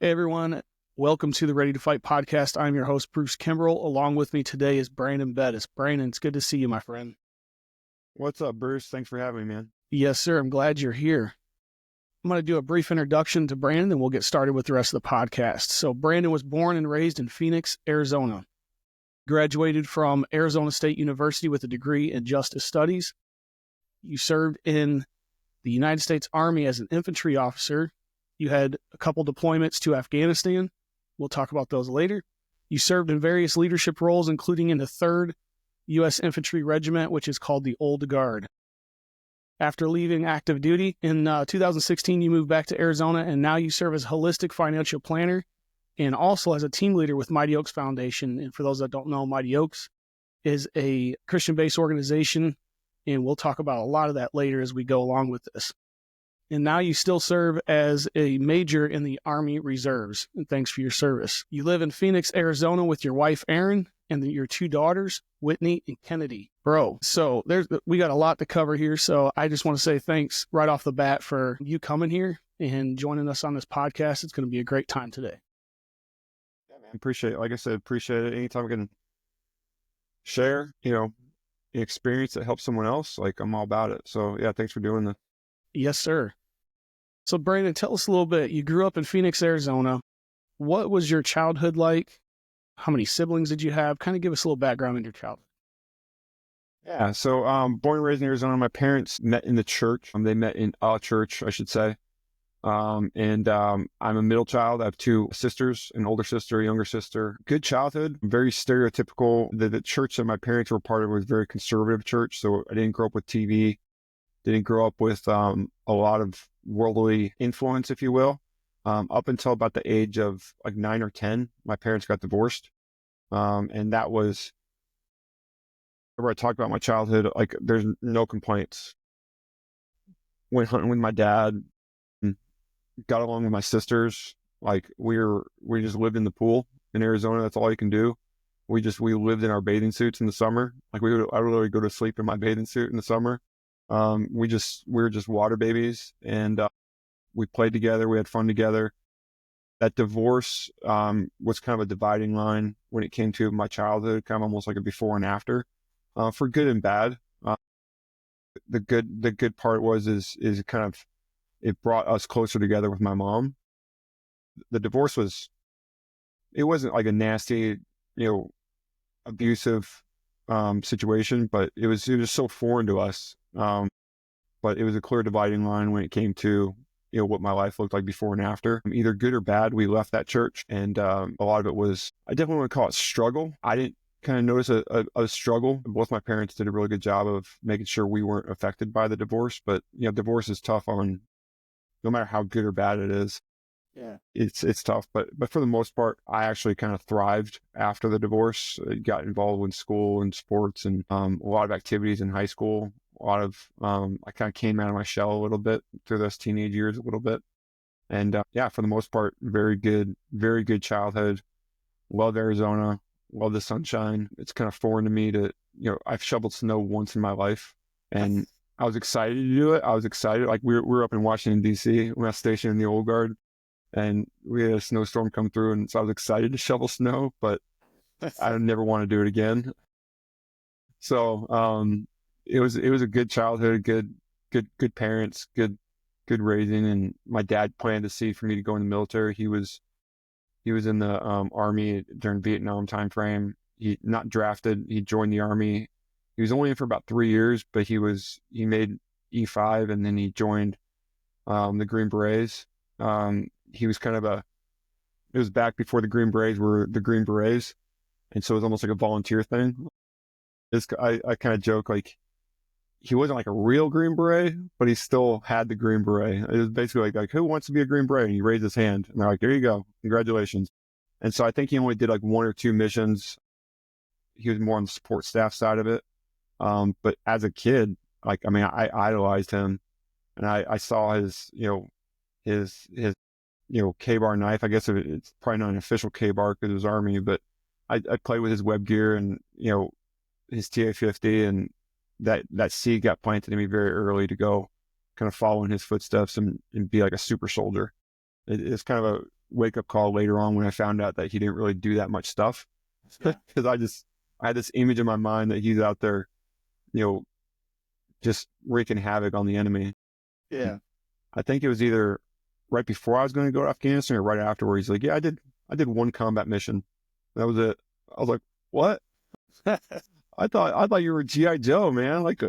Hey everyone, welcome to the Ready to Fight podcast. I'm your host, Bruce Kimbrell. Along with me today is Brandon Bettis. Brandon, it's good to see you, my friend. What's up, Bruce? Thanks for having me, man. Yes, sir. I'm glad you're here. I'm going to do a brief introduction to Brandon, and we'll get started with the rest of the podcast. So Brandon was born and raised in Phoenix, Arizona. Graduated from Arizona State University with a degree in Justice Studies. You served in the United States Army as an infantry officer. You had a couple deployments to Afghanistan. We'll talk about those later. You served in various leadership roles, including in the 3rd U.S. Infantry Regiment, which is called the Old Guard. After leaving active duty in 2016, you moved back to Arizona, and now you serve as a holistic financial planner and also as a team leader with Mighty Oaks Foundation. And for those that don't know, Mighty Oaks is a Christian-based organization, and we'll talk about a lot of that later as we go along with this. And now you still serve as a major in the Army Reserves. And thanks for your service. You live in Phoenix, Arizona with your wife, Erin, and your 2 daughters, Whitney and Kennedy. Bro, so we got a lot to cover here. So I just want to say thanks right off the bat for you coming here and joining us on this podcast. It's going to be a great time today. Yeah, man. Appreciate it. Like I said, appreciate it. Anytime I can share, an experience that helps someone else, like I'm all about it. So yeah, thanks for doing this. Yes, sir. So Brandon, tell us a little bit. You grew up in Phoenix, Arizona. What was your childhood like? How many siblings did you have? Kind of give us a little background in your childhood. Yeah, so born and raised in Arizona. My parents met in the church. They met in a church, I should say. I'm a middle child. I have 2 sisters, an older sister, a younger sister. Good childhood, very stereotypical. The church that my parents were part of was a very conservative church, so I didn't grow up with TV. Didn't grow up with a lot of worldly influence, if you will. Up until about the age of like 9 or 10, my parents got divorced. And that was, whenever I talk about my childhood, like there's no complaints. Went hunting with my dad, got along with my sisters. Like we just lived in the pool in Arizona. That's all you can do. We lived in our bathing suits in the summer. Like I would literally go to sleep in my bathing suit in the summer. We were just water babies, and we played together. We had fun together. That divorce was kind of a dividing line when it came to my childhood, kind of almost like a before and after, for good and bad. The good part is kind of, it brought us closer together with my mom. The divorce it wasn't like a nasty, abusive situation, but it was so foreign to us. But it was a clear dividing line when it came to, what my life looked like before and after. Either good or bad, we left that church, and a lot of it was, I definitely want to call it struggle. I didn't kind of notice a struggle. Both my parents did a really good job of making sure we weren't affected by the divorce, but divorce is tough on, no matter how good or bad it is. Yeah, it's tough, but for the most part, I actually kind of thrived after the divorce. I got involved in school and sports, and a lot of activities in high school. A lot of I kind of came out of my shell a little bit through those teenage years, a little bit, and for the most part, very good childhood. Love Arizona, love the sunshine. It's kind of foreign to me to, I've shoveled snow once in my life, and I was excited to do it. I was excited. Like we were up in Washington D.C. When I was stationed in the Old Guard. And we had a snowstorm come through, and so I was excited to shovel snow, but I never want to do it again. So it was a good childhood, good parents, good raising, and my dad planned to see for me to go in the military. He was in the Army during Vietnam time frame. He not drafted. He joined the Army. He was only in for about 3 years, but he made E5, and then he joined the Green Berets. He was it was back before the Green Berets were the Green Berets. And so it was almost like a volunteer thing. I kind of joke, like, he wasn't like a real Green Beret, but he still had the Green Beret. It was basically like, who wants to be a Green Beret? And he raised his hand, and they're like, there you go. Congratulations. And so I think he only did like 1 or 2 missions. He was more on the support staff side of it. But as a kid, like, I mean, I idolized him, and I saw his K-bar knife. I guess it's probably not an official K-bar because it was Army, but I played with his web gear and, his TA-50, and that seed got planted in me very early to go kind of follow in his footsteps and be like a super soldier. It's kind of wake-up call later on when I found out that he didn't really do that much stuff. Because I had this image in my mind that he's out there, just wreaking havoc on the enemy. Yeah. I think it was either right before I was going to go to Afghanistan or right after, where he's like, yeah, I did one combat mission. That was it. I was like, what? I thought you were G.I. Joe, man. Like,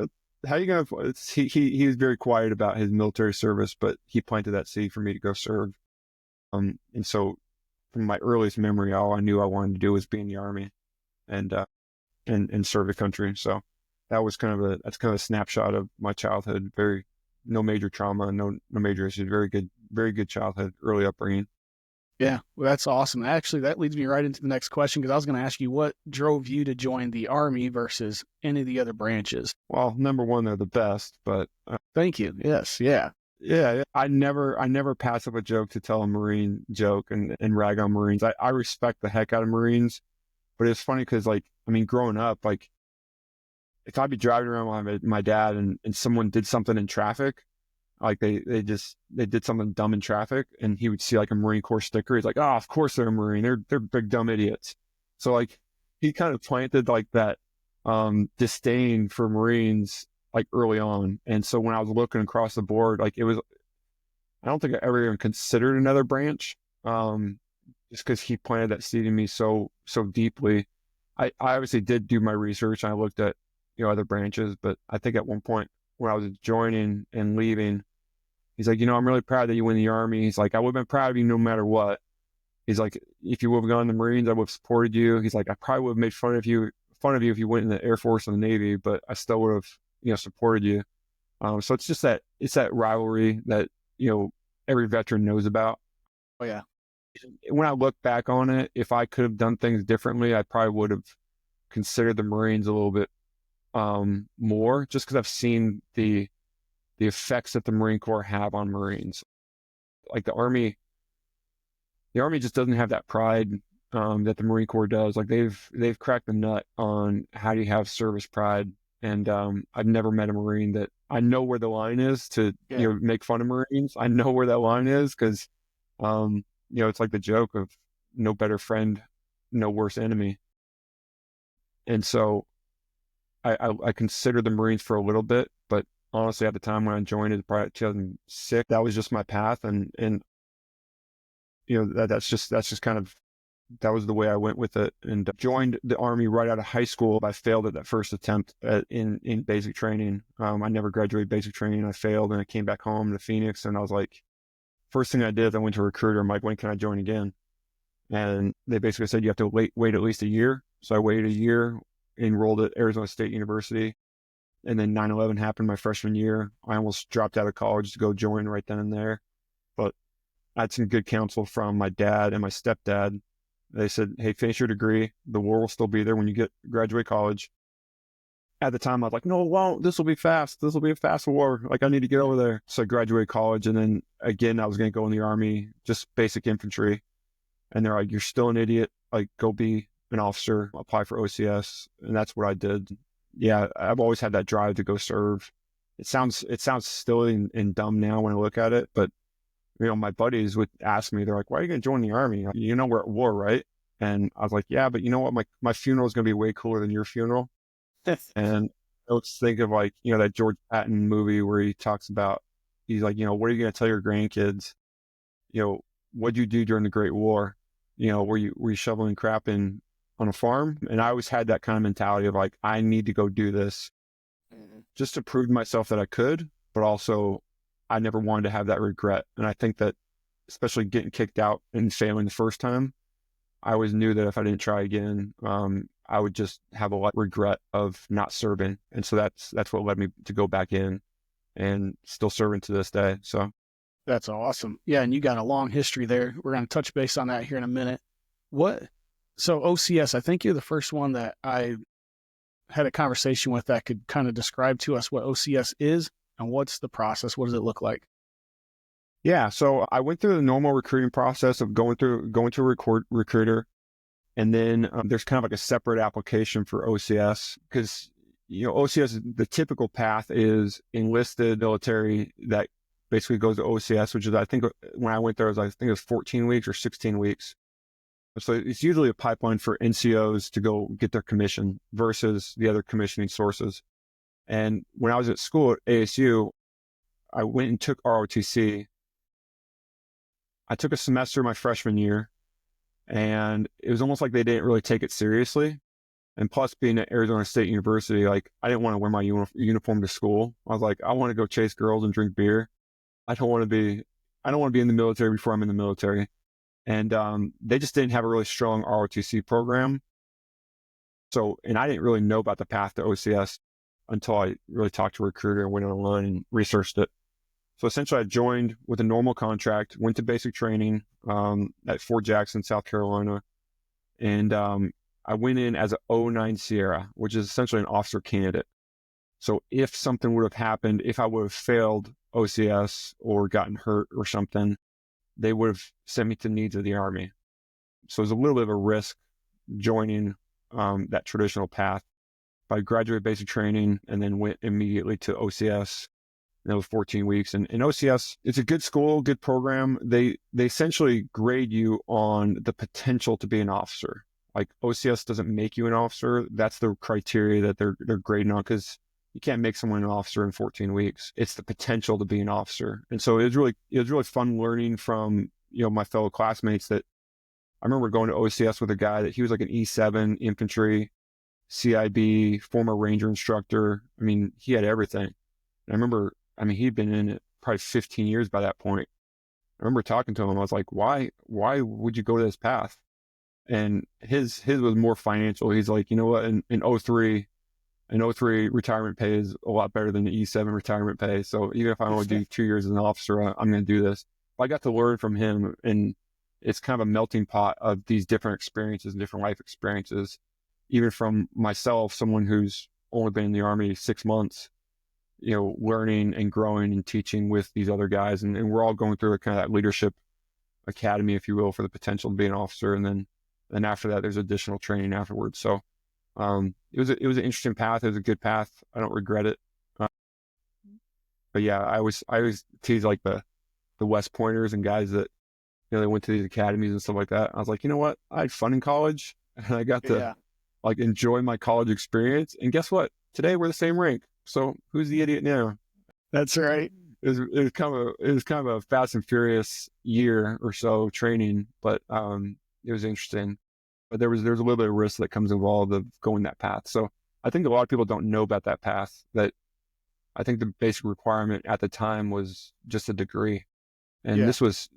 how you going to, he was very quiet about his military service, but he planted that seed for me to go serve. And so from my earliest memory, all I knew I wanted to do was be in the Army and serve the country. So that was kind of a snapshot of my childhood. No major trauma, no major issues. Very good childhood, early upbringing. Yeah, well, that's awesome. Actually, that leads me right into the next question, because I was going to ask you what drove you to join the Army versus any of the other branches. Well, number one, they're the best, but thank you. Yes, yeah. Yeah, I never pass up a joke to tell a Marine joke and rag on Marines. I respect the heck out of Marines, but it's funny because, like, I mean, growing up, like, if I'd be driving around with my dad and someone did something in traffic, like they did something dumb in traffic, and he would see like a Marine Corps sticker. He's like, oh, of course they're a Marine. They're big dumb idiots. So like he kind of planted like that disdain for Marines like early on. And so when I was looking across the board, like I don't think I ever even considered another branch, just because he planted that seed in me so deeply. I obviously did do my research, and I looked at other branches, but I think at one point when I was joining and leaving, he's like, I'm really proud that you went in the Army. He's like, I would have been proud of you no matter what. He's like, if you would have gone in the Marines, I would have supported you. He's like, I probably would have made fun of you if you went in the Air Force or the Navy, but I still would have supported you. So it's just that rivalry that every veteran knows about. Oh yeah. When I look back on it, if I could have done things differently, I probably would have considered the Marines a little bit more, just because I've seen the effects that the Marine Corps have on Marines. Like the Army just doesn't have that pride that the Marine Corps does. Like they've cracked the nut on how do you have service pride. And I've never met a Marine that I know where the line is to make fun of Marines. I know where that line is because it's like the joke of no better friend, no worse enemy. And so I considered the Marines for a little bit, but honestly, at the time when I joined, it probably 2006, that was just my path, and that's just kind of, that was the way I went with it, and joined the Army right out of high school. I failed at that first attempt in basic training. I never graduated basic training. I failed, and I came back home to Phoenix, and I was like, first thing I did, I went to a recruiter. I'm like, when can I join again? And they basically said you have to wait at least a year. So I waited a year, enrolled at Arizona State University, and then 9/11 happened my freshman year. I almost dropped out of college to go join right then and there, but I had some good counsel from my dad and my stepdad. They said, hey, finish your degree. The war will still be there when you graduate college. At the time, I was like, no, it won't. This will be fast. This will be a fast war. Like, I need to get over there. So I graduated college, and then again, I was going to go in the Army, just basic infantry. And they're like, you're still an idiot. Like, go be an officer, apply for OCS. And that's what I did. Yeah, I've always had that drive to go serve. It sounds silly and dumb now when I look at it, but my buddies would ask me, they're like, why are you going to join the Army? We're at war, right? And I was like, yeah, but you know what? My funeral is going to be way cooler than your funeral. And I was thinking of like, that George Patton movie where he talks about, he's like, what are you going to tell your grandkids? What'd you do during the Great War? Were you shoveling crap on a farm? And I always had that kind of mentality of like, I need to go do this just to prove to myself that I could, but also I never wanted to have that regret. And I think that especially getting kicked out and failing the first time, I always knew that if I didn't try again, I would just have a lot of regret of not serving. And so that's what led me to go back in and still serving to this day. So that's awesome. Yeah. And you got a long history there. We're going to touch base on that here in a minute. So OCS, I think you're the first one that I had a conversation with that could kind of describe to us what OCS is and what's the process. What does it look like? Yeah. So I went through the normal recruiting process of going to a recruiter. And then there's kind of like a separate application for OCS because, OCS, the typical path is enlisted military that basically goes to OCS, which is, I think when I went there, I think it was 14 weeks or 16 weeks. So it's usually a pipeline for NCOs to go get their commission versus the other commissioning sources. And when I was at school at ASU, I went and took ROTC. I took a semester my freshman year, and it was almost like they didn't really take it seriously. And plus, being at Arizona State University, like, I didn't want to wear my uniform to school. I was like, I want to go chase girls and drink beer. I don't want to be in the military before I'm in the military. And they just didn't have a really strong ROTC program. So, and I didn't really know about the path to OCS until I really talked to a recruiter and went online and researched it. So essentially, I joined with a normal contract, went to basic training at Fort Jackson, South Carolina, and I went in as an 09 Sierra, which is essentially an officer candidate. So if something would have happened, if I would have failed OCS or gotten hurt or something, they would have sent me to needs of the Army. So it was a little bit of a risk joining that traditional path. But I graduated basic training and then went immediately to OCS. And it was 14 weeks. And OCS, it's a good school, good program. They essentially grade you on the potential to be an officer. Like, OCS doesn't make you an officer. That's the criteria that they're grading on, because you can't make someone an officer in 14 weeks. It's the potential to be an officer. And so it was really fun learning from, my fellow classmates. That I remember going to OCS with a guy that he was like an E7 infantry, CIB, former Ranger instructor. I mean, he had everything. And I remember, he'd been in it probably 15 years by that point. I remember talking to him. I was like, why would you go this path? And his was more financial. He's like, you know what, in 03 retirement pay is a lot better than the E7 retirement pay. So even if I only do 2 years as an officer, I'm going to do this. I got to learn from him, and it's kind of a melting pot of these different experiences and different life experiences. Even from myself, someone who's only been in the Army 6 months, learning and growing and teaching with these other guys. And we're all going through a kind of that leadership academy, if you will, for the potential to be an officer. And then after that, there's additional training afterwards. So it was an interesting path. It was a good path. I don't regret it. But yeah, I always tease like the West Pointers and guys that, they went to these academies and stuff like that. I was like, you know what? I had fun in college, and I got to like enjoy my college experience. And guess what? Today we're the same rank. So who's the idiot now? That's right. It was kind of a fast and furious year or so training, but it was interesting. But there's a little bit of risk that comes involved of going that path. So I think a lot of people don't know about that path. That I think the basic requirement at the time was just a degree. And this was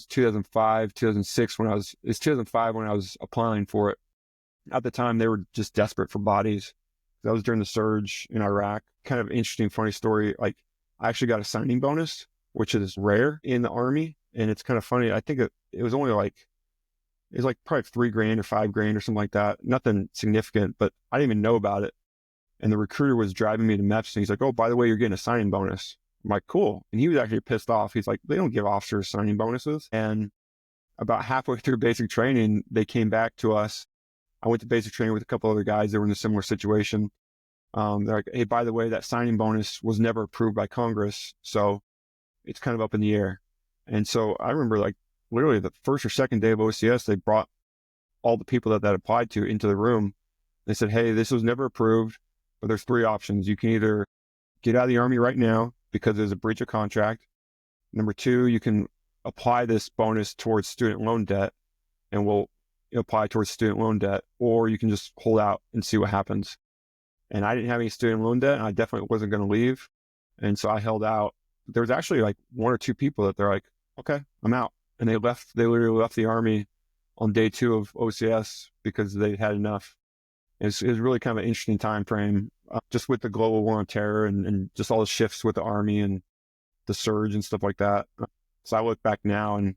2005, 2006 it's 2005 when I was applying for it. At the time, they were just desperate for bodies. That was during the surge in Iraq. Kind of interesting, funny story. Like, I actually got a signing bonus, which is rare in the Army. And it's kind of funny. I think it was only like, it was like probably $3,000 or $5,000 or something like that. Nothing significant, but I didn't even know about it. And the recruiter was driving me to MEPS, and he's like, oh, by the way, you're getting a signing bonus. I'm like, cool. And he was actually pissed off. He's like, they don't give officers signing bonuses. And about halfway through basic training, they came back to us. I went to basic training with a couple other guys that were in a similar situation. They're like, hey, by the way, that signing bonus was never approved by Congress, so it's kind of up in the air. And so I remember, like, literally the first or second day of OCS, they brought all the people that applied to into the room. They said, hey, this was never approved, but there's 3 options. You can either get out of the Army right now because there's a breach of contract. Number 2, you can apply this bonus towards student loan debt, and we'll apply towards student loan debt, or you can just hold out and see what happens. And I didn't have any student loan debt, and I definitely wasn't going to leave. And so I held out. There was actually like 1 or 2 people that they're like, okay, I'm out. And they literally left the Army on day 2 of OCS because they had enough. It was really kind of an interesting time frame, just with the global war on terror and just all the shifts with the Army and the surge and stuff like that. So I look back now, and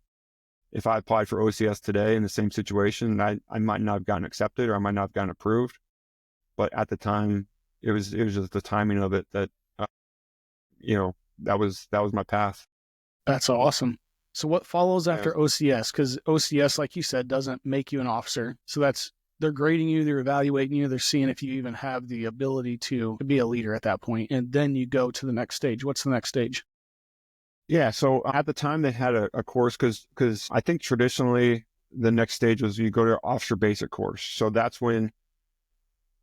if I applied for OCS today in the same situation, I might not have gotten accepted, or I might not have gotten approved. But at the time, it was just the timing of it that, that was my path. That's awesome. So what follows after OCS? Because OCS, like you said, doesn't make you an officer. So they're grading you, they're evaluating you, they're seeing if you even have the ability to be a leader at that point. And then you go to the next stage. What's the next stage? Yeah. So at the time they had a course because I think traditionally the next stage was you go to officer basic course. So that's when,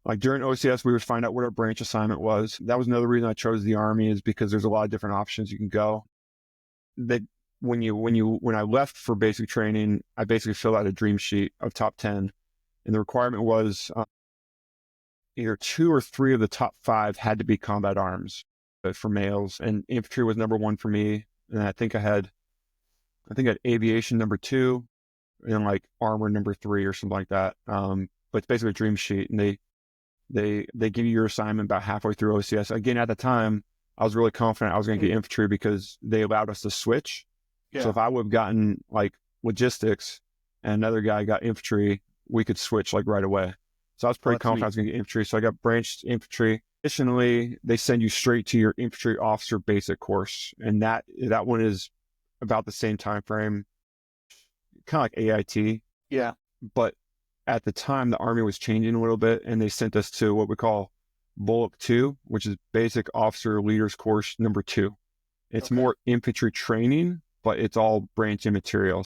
like during OCS, we would find out what our branch assignment was. That was another reason I chose the Army, is because there's a lot of different options you can go. That when I left for basic training, I basically filled out a dream sheet of top 10, and the requirement was either 2 or 3 of the top 5 had to be combat arms for males, and infantry was number 1 for me. And I think I had aviation number 2, and like armor number 3 or something like that. But it's basically a dream sheet, and they give you your assignment about halfway through OCS. Again, at the time, I was really confident I was going to get infantry because they allowed us to switch. Yeah. So if I would have gotten like logistics and another guy got infantry, we could switch like right away. So I was pretty confident I was going to get infantry. So I got branched infantry. Additionally, they send you straight to your infantry officer basic course. And that one is about the same time frame, kind of like AIT. Yeah. But at the time, the Army was changing a little bit, and they sent us to what we call Bullock 2, which is basic officer leaders course number 2. It's more infantry training, but it's all branch and materials.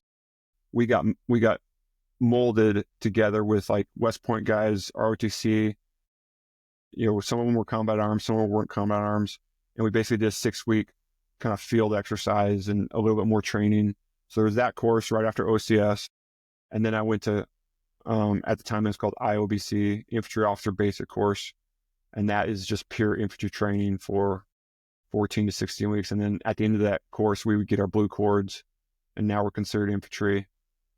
We got molded together with like West Point guys, ROTC. You know, some of them were combat arms, some of them weren't combat arms. And we basically did a 6-week kind of field exercise and a little bit more training. So there was that course right after OCS. And then I went to, at the time it was called IOBC, Infantry Officer Basic Course. And that is just pure infantry training for 14 to 16 weeks. And then at the end of that course, we would get our blue cords, and now we're considered infantry.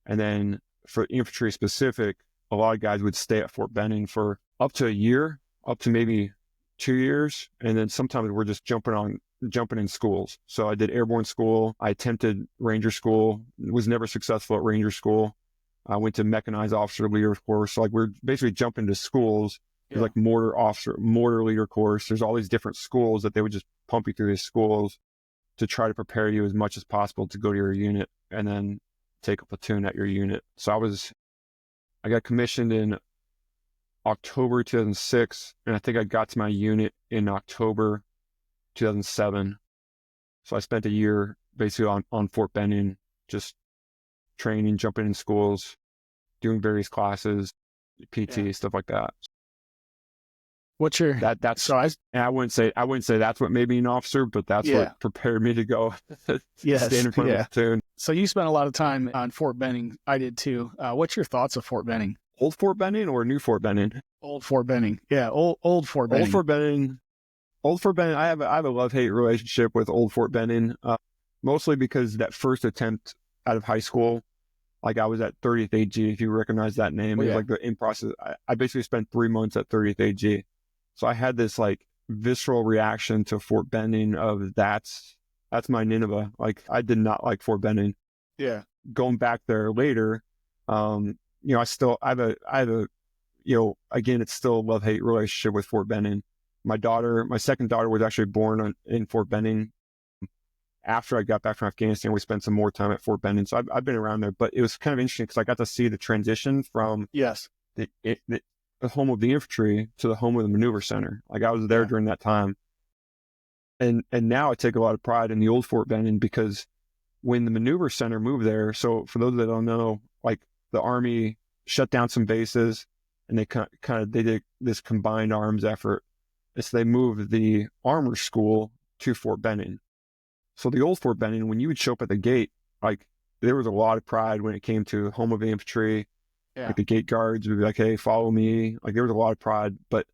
And then for infantry specific, a lot of guys would stay at Fort Benning for up to a year, up to maybe 2 years. And then sometimes we're just jumping in schools. So I did airborne school. I attempted Ranger school, was never successful at Ranger school. I went to mechanized officer leader course. So like we're basically jumping to schools. There's like mortar leader course. There's all these different schools that they would just pump you through these schools to try to prepare you as much as possible to go to your unit and then take a platoon at your unit. So I got commissioned in October 2006, and I think I got to my unit in October 2007. So I spent a year basically on Fort Benning, just training, jumping in schools, doing various classes, PT, stuff like that. What's your that's so I wouldn't say that's what made me an officer, but that's what prepared me to go stand in front of a platoon. So you spent a lot of time on Fort Benning. I did too. What's your thoughts of Fort Benning? Old Fort Benning or new Fort Benning? Old Fort Benning. Yeah, old Fort Benning. Old Fort Benning. I have a love-hate relationship with Old Fort Benning, mostly because that first attempt out of high school, like I was at 30th AG, if you recognize that name. It was like the in process. I basically spent 3 months at 30th AG. So I had this like visceral reaction to Fort Benning of that's my Nineveh. Like I did not like Fort Benning. Yeah. Going back there later, I have a, again, it's still a love-hate relationship with Fort Benning. My second daughter was actually born in Fort Benning. After I got back from Afghanistan, we spent some more time at Fort Benning. So I've been around there, but it was kind of interesting because I got to see the transition from the home of the infantry to the home of the maneuver center. Like I was there during that time. And now I take a lot of pride in the old Fort Benning because when the maneuver center moved there, so for those that don't know, like the Army shut down some bases and they did this combined arms effort. So they moved the armor school to Fort Benning. So the old Fort Benning, when you would show up at the gate, like there was a lot of pride when it came to home of the infantry. Yeah. Like the gate guards would be like, hey, follow me. Like there was a lot of pride, but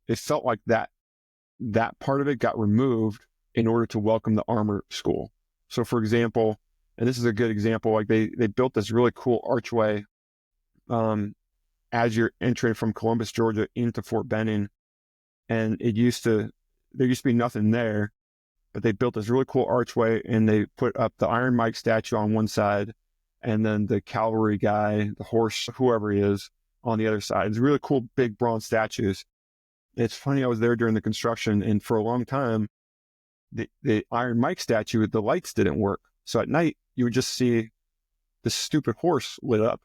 it felt like that part of it got removed in order to welcome the armor school. So for example, and this is a good example, like they built this really cool archway as you're entering from Columbus, Georgia into Fort Benning. And there used to be nothing there, but they built this really cool archway and they put up the Iron Mike statue on one side and then the cavalry guy, the horse, whoever he is, on the other side. It's really cool, big bronze statues. It's funny, I was there during the construction, and for a long time, the Iron Mike statue, the lights didn't work. So at night, you would just see this stupid horse lit up.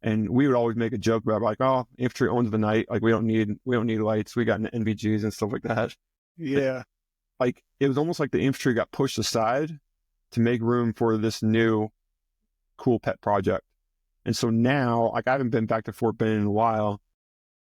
And we would always make a joke about like, oh, infantry owns the night. Like we don't need lights. We got NVGs and stuff like that. Yeah. Like it was almost like the infantry got pushed aside to make room for this new cool pet project. And so now, like, I haven't been back to Fort Benning in a while,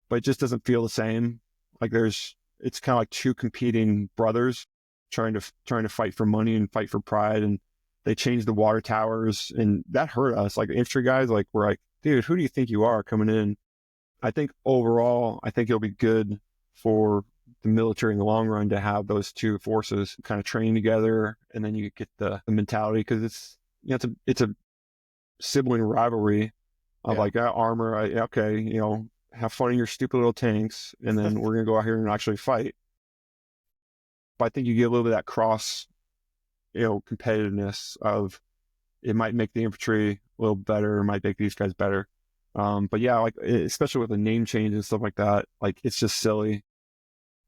but it just doesn't feel the same. Like it's kind of like two competing brothers trying to fight for money and fight for pride. And they changed the water towers, and that hurt us. Like, the infantry guys, like, we're like, dude, who do you think you are coming in? I think overall, it'll be good for the military in the long run to have those two forces kind of train together, and then you get the mentality, because it's a sibling rivalry of like armor. Okay, have fun in your stupid little tanks, and then we're gonna go out here and actually fight. But I think you get a little bit of that cross, competitiveness of, it might make the infantry a little better, it might make these guys better. But yeah, like, especially with the name change and stuff like that, like, it's just silly.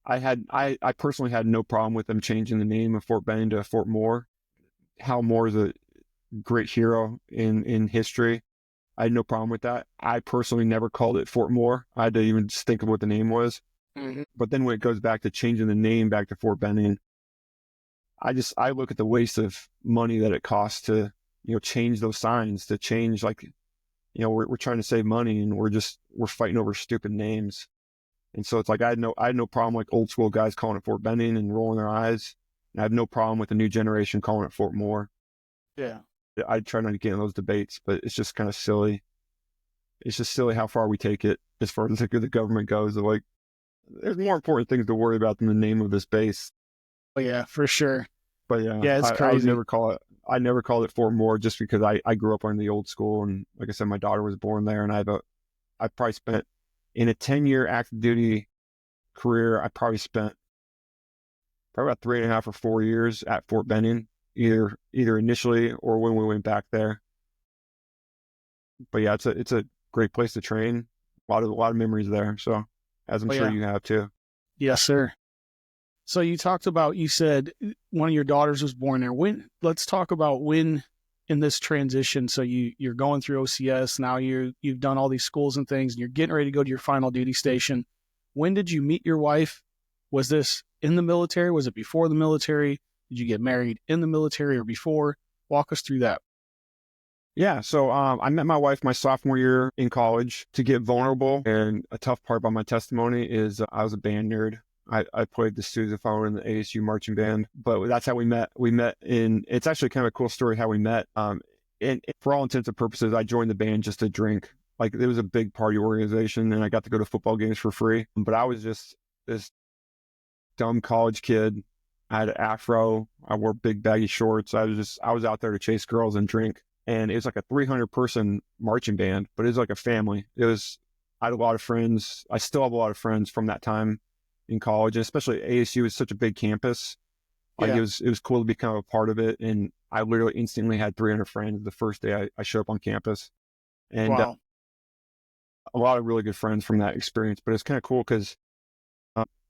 I personally had no problem with them changing the name of Fort Benning to Fort Moore. Hal Moore is a great hero in history. I had no problem with that. I personally never called it Fort Moore. I had to even just think of what the name was. Mm-hmm. But then when it goes back to changing the name back to Fort Benning, I look at the waste of money that it costs to, change those signs, to change, like, we're trying to save money, and we're fighting over stupid names. And so it's like, I had no problem, like, old school guys calling it Fort Benning and rolling their eyes. And I have no problem with the new generation calling it Fort Moore. Yeah. I try not to get in those debates, but it's just kind of silly. It's just silly how far we take it as far as the government goes. Like, there's more important things to worry about than the name of this base. Oh yeah, for sure. But yeah, it's crazy. I never called it Fort Moore, just because I grew up on the old school, and like I said, my daughter was born there, and I probably spent, in a 10-year active duty career, I probably spent about 3.5 or 4 years at Fort Benning, either initially or when we went back there. But yeah, it's a great place to train. A lot of memories there. So, as I'm sure you have too. Yes, sir. So you said one of your daughters was born there. Let's talk about when in this transition. So you're going through OCS. Now you've done all these schools and things, and you're getting ready to go to your final duty station. When did you meet your wife? Was this in the military? Was it before the military? Did you get married in the military or before? Walk us through that. Yeah, so I met my wife my sophomore year in college. To get vulnerable, and a tough part about my testimony is I was a band nerd. I played the sousaphone in the ASU marching band, but that's how we met. It's actually kind of a cool story how we met. And for all intents and purposes, I joined the band just to drink. Like, it was a big party organization, and I got to go to football games for free. But I was just this dumb college kid. I had an afro. I wore big baggy shorts. I was out there to chase girls and drink. And it was like a 300-person marching band, but it was like a family. I had a lot of friends. I still have a lot of friends from that time in college, and especially ASU is such a big campus. Like, it was cool to become a part of it. And I literally instantly had 300 friends the first day I showed up on campus. And wow. A lot of really good friends from that experience. But it's kind of cool because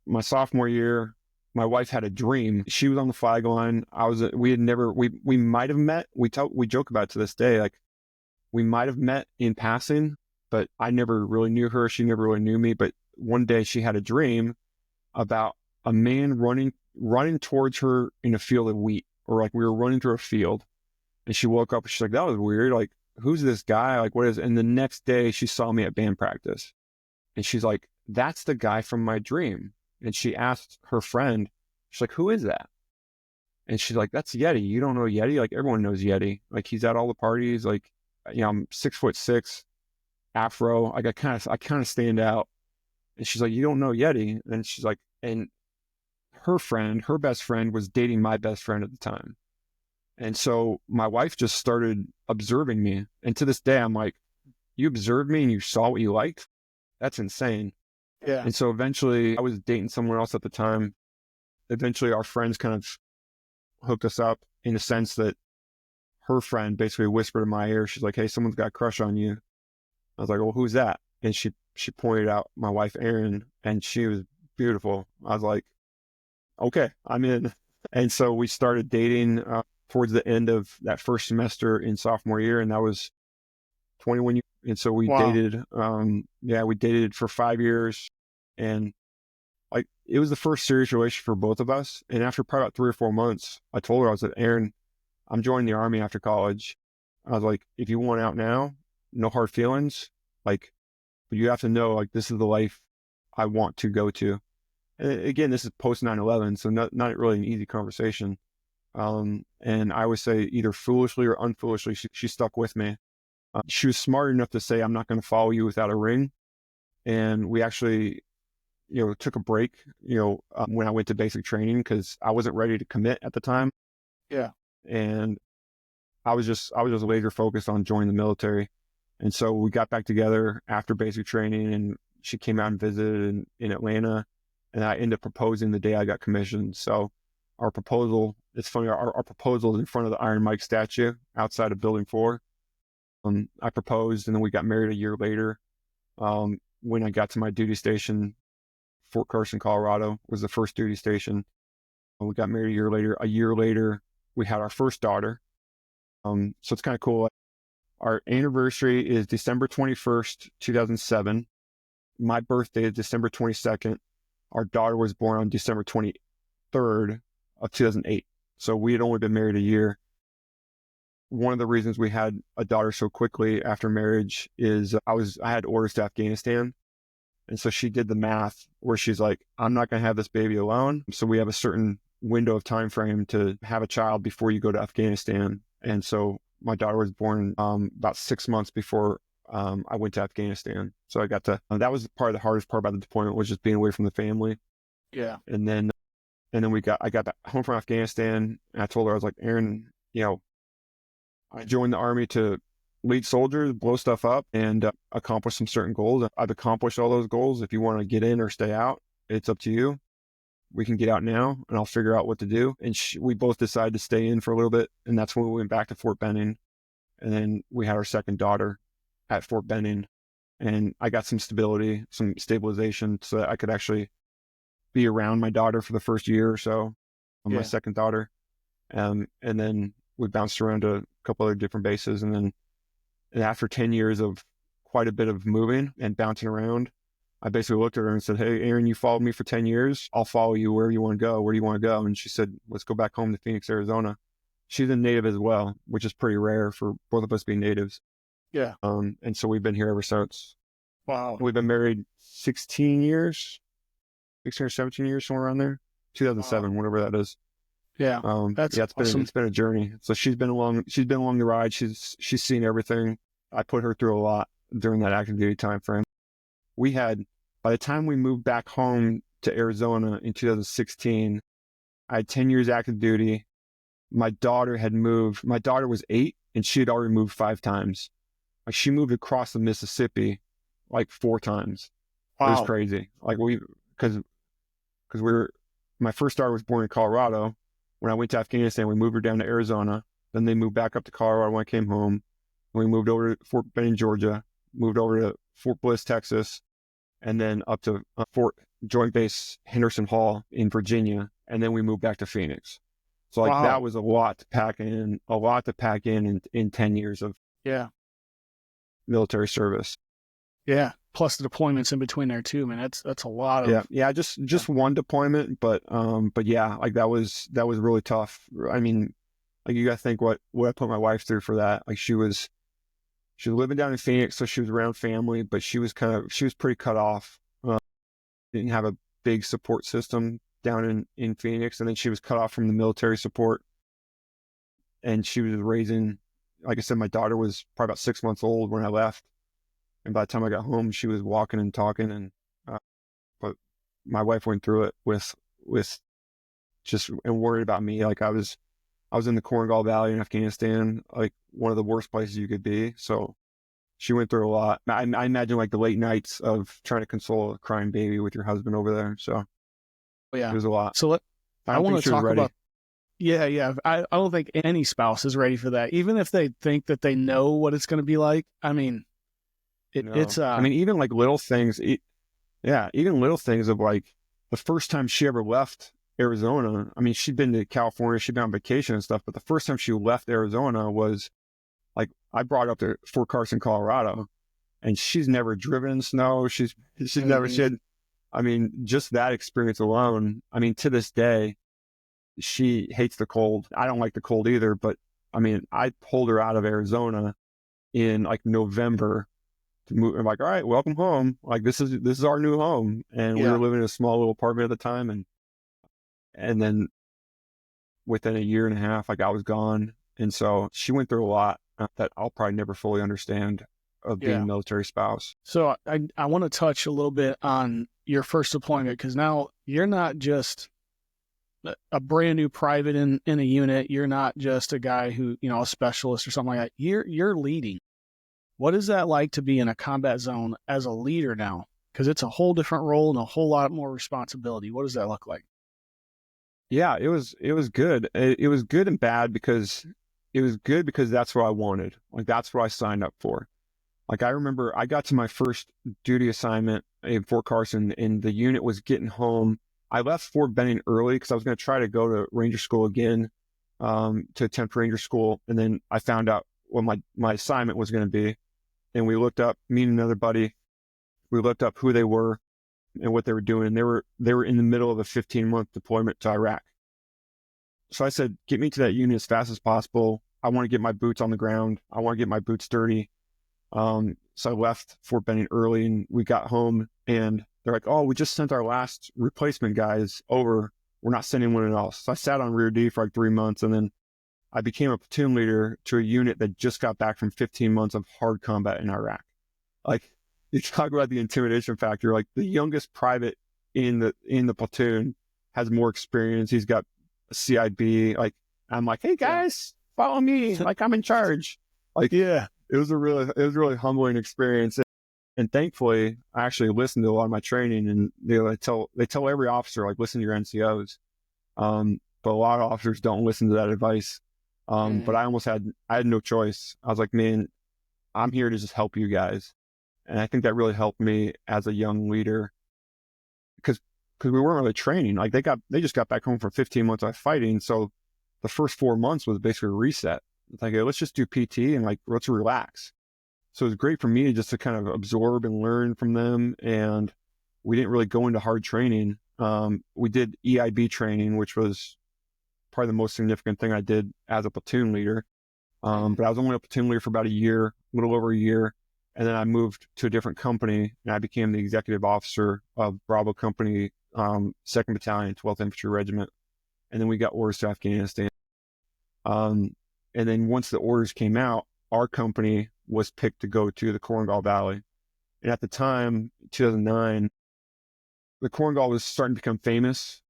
my sophomore year, my wife had a dream. She was on the flag line. We might have met. We joke about it to this day. Like, we might have met in passing, but I never really knew her. She never really knew me. But one day she had a dream about a man running towards her in a field of wheat, or like we were running through a field, and she woke up and she's like, that was weird. Like, who's this guy? Like, what is? And the next day she saw me at band practice, and she's like, that's the guy from my dream. And she asked her friend, she's like, who is that? And she's like, that's Yeti. You don't know Yeti? Like, everyone knows Yeti. Like, he's at all the parties. Like, I'm 6'6", afro. Like, I kind of stand out. And she's like, you don't know Yeti? And she's like, and her best friend was dating my best friend at the time. And so my wife just started observing me. And to this day, I'm like, you observed me and you saw what you liked? That's insane. Yeah. And so eventually, I was dating someone else at the time. Eventually, our friends kind of hooked us up, in a sense that her friend basically whispered in my ear. She's like, hey, someone's got a crush on you. I was like, well, who's that? And she pointed out my wife, Erin, and she was beautiful. I was like, okay, I'm in. And so we started dating towards the end of that first semester in sophomore year, and that was 21 years. And so we dated. We dated for 5 years, and like, it was the first serious relationship for both of us. And after probably about 3 or 4 months, I told her, I was like, Erin, I'm joining the Army after college. I was like, if you want out now, no hard feelings. Like, but you have to know, like, this is the life I want to go to. And again, this is post 9/11, so not really an easy conversation. And I would say either foolishly or unfoolishly, she stuck with me. She was smart enough to say, I'm not going to follow you without a ring. And we actually, took a break, when I went to basic training, because I wasn't ready to commit at the time. Yeah. And I was just laser focused on joining the military. And so we got back together after basic training, and she came out and visited in Atlanta, and I ended up proposing the day I got commissioned. So our proposal, it's funny, our proposal is in front of the Iron Mike statue outside of Building 4. I proposed, and then we got married a year later. When I got to my duty station, Fort Carson, Colorado was the first duty station. We got married a year later. A year later, we had our first daughter. So it's kind of cool. Our anniversary is December 21st, 2007. My birthday is December 22nd. Our daughter was born on December 23rd of 2008. So we had only been married a year. One of the reasons we had a daughter so quickly after marriage is I had orders to Afghanistan. And so she did the math where she's like, I'm not going to have this baby alone. So we have a certain window of time frame to have a child before you go to Afghanistan. And so my daughter was born about 6 months before I went to Afghanistan. So I got to, that was probably the hardest part about the deployment, was just being away from the family. Yeah. And then I got back home from Afghanistan, and I told her, I was like, Erin, I joined the Army to lead soldiers, blow stuff up, and accomplish some certain goals. I've accomplished all those goals. If you want to get in or stay out, it's up to you. We can get out now, and I'll figure out what to do. And we both decided to stay in for a little bit, and that's when we went back to Fort Benning. And then we had our second daughter at Fort Benning, and I got some stability, some stabilization, so that I could actually be around my daughter for the first year or so, on my second daughter. And then we bounced around to a couple other different bases. And after 10 years of quite a bit of moving and bouncing around, I basically looked at her and said, hey, Erin, you followed me for 10 years. I'll follow you wherever you want to go. Where do you want to go? And she said, let's go back home to Phoenix, Arizona. She's a native as well, which is pretty rare for both of us being natives. Yeah. And so we've been here ever since. Wow. We've been married 16 or 17 years, somewhere around there. 2007, whatever that is. Yeah. That's awesome. It's been a journey. So she's been along the ride. She's seen everything. I put her through a lot during that active duty time frame. By the time we moved back home to Arizona in 2016, I had 10 years active duty. My daughter was 8, and she had already moved 5 times. Like, she moved across the Mississippi like 4 times. Wow. It was crazy. Like, because my first daughter was born in Colorado. When I went to Afghanistan, we moved her down to Arizona. Then they moved back up to Colorado when I came home. We moved over to Fort Benning, Georgia, moved over to Fort Bliss, Texas, and then up to Fort Joint Base Henderson Hall in Virginia. And then we moved back to Phoenix. So that was a lot to pack in in 10 years of military service. Yeah. Plus the deployments in between there too, man. That's a lot of. Yeah. Just one deployment, but yeah, like that was really tough. I mean, like, you got to think what I put my wife through for that. Like, she was living down in Phoenix, so she was around family, but she was pretty cut off. Didn't have a big support system down in Phoenix, and then she was cut off from the military support. And she was raising, like I said, my daughter was probably about 6 months old when I left. And by the time I got home, she was walking and talking. And but my wife went through it with just, and worried about me. Like, I was in the Korengal Valley in Afghanistan, like one of the worst places you could be. So she went through a lot. I imagine, like, the late nights of trying to console a crying baby with your husband over there. So it was a lot. So I want to talk about. Yeah. I don't think any spouse is ready for that, even if they think that they know what it's going to be like. I mean, it's. I mean, even like little things. Even little things of, like, the first time she ever left Arizona. I mean, she'd been to California, she'd been on vacation and stuff, but the first time she left Arizona was, like, I brought her up to Fort Carson, Colorado, and she's never driven in snow. She's never, I mean, just that experience alone. I mean, to this day, she hates the cold. I don't like the cold either, but I mean, I pulled her out of Arizona in like November to move. I'm like, all right, welcome home. Like this is our new home. And we were living in a small little apartment at the time. And then within a year and a half, like I was gone. And so she went through a lot that I'll probably never fully understand of being a military spouse. So I want to touch a little bit on your first deployment, because now you're not just a brand new private in a unit. You're not just a guy who, a specialist or something like that. You're leading. What is that like to be in a combat zone as a leader now? Because it's a whole different role and a whole lot more responsibility. What does that look like? Yeah, it was good. It was good and bad because it was good because that's what I wanted. Like that's what I signed up for. Like I remember I got to my first duty assignment in Fort Carson and the unit was getting home. I left Fort Benning early because I was going to try to go to Ranger School again, to attempt Ranger School. And then I found out what my assignment was going to be. And we looked up, me and another buddy, we looked up who they were and what they were doing. And they were in the middle of a 15-month deployment to Iraq. So I said, get me to that unit as fast as possible. I want to get my boots on the ground. I want to get my boots dirty. So I left Fort Benning early and we got home and they're like, oh, we just sent our last replacement guys over. We're not sending anyone else. So I sat on Rear D for like 3 months and then I became a platoon leader to a unit that just got back from 15 months of hard combat in Iraq. Like you talk about the intimidation factor, like the youngest private in the platoon has more experience. He's got a CIB. Like I'm like, hey guys, follow me. Like I'm in charge. Like, yeah, it was a really humbling experience. And thankfully, I actually listened to a lot of my training, and they tell every officer, like, listen to your NCOs. But a lot of officers don't listen to that advice. But I had no choice. I was like, man, I'm here to just help you guys. And I think that really helped me as a young leader because we weren't really training. Like they just got back home from 15 months of fighting. So the first 4 months was basically a reset. It's like, hey, let's just do PT and like, let's relax. So it was great for me just to kind of absorb and learn from them. And we didn't really go into hard training. We did EIB training, which was probably the most significant thing I did as a platoon leader. But I was only a platoon leader for about a year, a little over a year. And then I moved to a different company and I became the executive officer of Bravo Company, 2nd Battalion, 12th Infantry Regiment. And then we got orders to Afghanistan. And then once the orders came out, our company was picked to go to the Korengal Valley. And at the time, 2009, the Korengal was starting to become famous.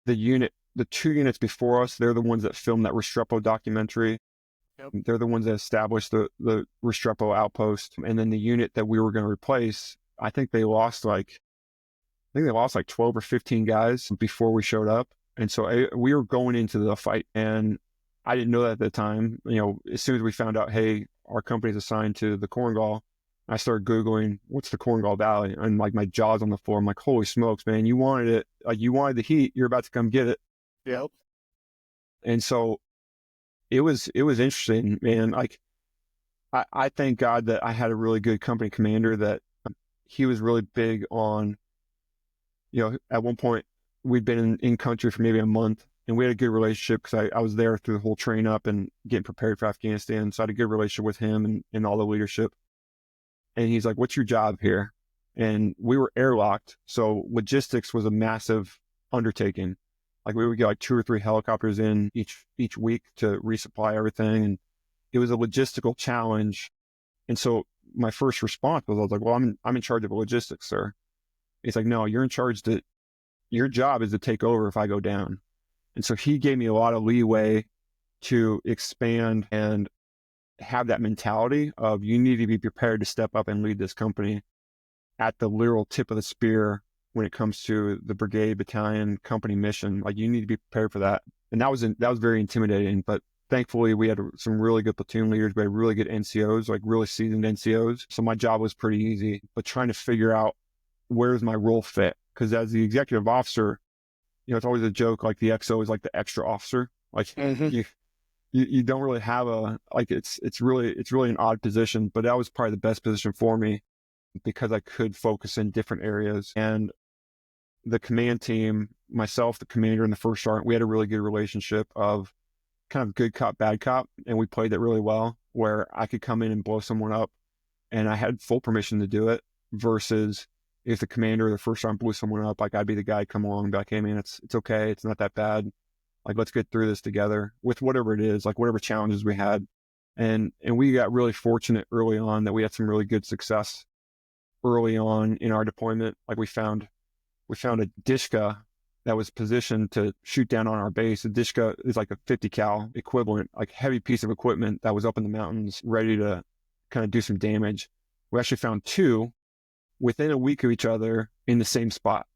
The 2 units before us, they're the ones that filmed that Restrepo documentary. Yep. They're the ones that established the Restrepo outpost. And then the unit that we were going to replace, I think they lost like 12 or 15 guys before we showed up. And so we were going into the fight and I didn't know that at the time. As soon as we found out, hey, our company's assigned to the Korengal, I started Googling, what's the Korengal Valley? And like my jaw's on the floor. I'm like, holy smokes, man, you wanted it. Like you wanted the heat. You're about to come get it. Yep. And so it was interesting, man. Like I thank God that I had a really good company commander that he was really big on, at one point we'd been in country for maybe a month and we had a good relationship because I was there through the whole train up and getting prepared for Afghanistan. So I had a good relationship with him and all the leadership. And he's like, what's your job here? And we were airlocked. So logistics was a massive undertaking. Like we would get like 2 or 3 helicopters in each week to resupply everything. And it was a logistical challenge. And so my first response was, I was like, well, I'm in charge of logistics, sir. He's like, no, you're in charge your job is to take over if I go down. And so he gave me a lot of leeway to expand and have that mentality of you need to be prepared to step up and lead this company at the literal tip of the spear when it comes to the brigade, battalion, company mission. Like you need to be prepared for that. And that was very intimidating, but thankfully we had some really good platoon leaders. We had really good NCOs, like really seasoned NCOs. So my job was pretty easy, but trying to figure out where's my role fit. Because as the executive officer, it's always a joke, like the XO is like the extra officer. Like you don't really have it's really an odd position, but that was probably the best position for me because I could focus in different areas. And the command team, myself, the commander, and the first sergeant, we had a really good relationship of kind of good cop, bad cop, and we played it really well, where I could come in and blow someone up, and I had full permission to do it, versus if the commander or the first sergeant blew someone up, like I'd be the guy to come along and be like, hey man, it's okay, it's not that bad. Like, let's get through this together with whatever it is, like whatever challenges we had. And we got really fortunate early on that we had some really good success early on in our deployment. Like we found a Dishka that was positioned to shoot down on our base. A Dishka is like a 50 cal equivalent, like heavy piece of equipment that was up in the mountains ready to kind of do some damage. We actually found two within a week of each other in the same spot.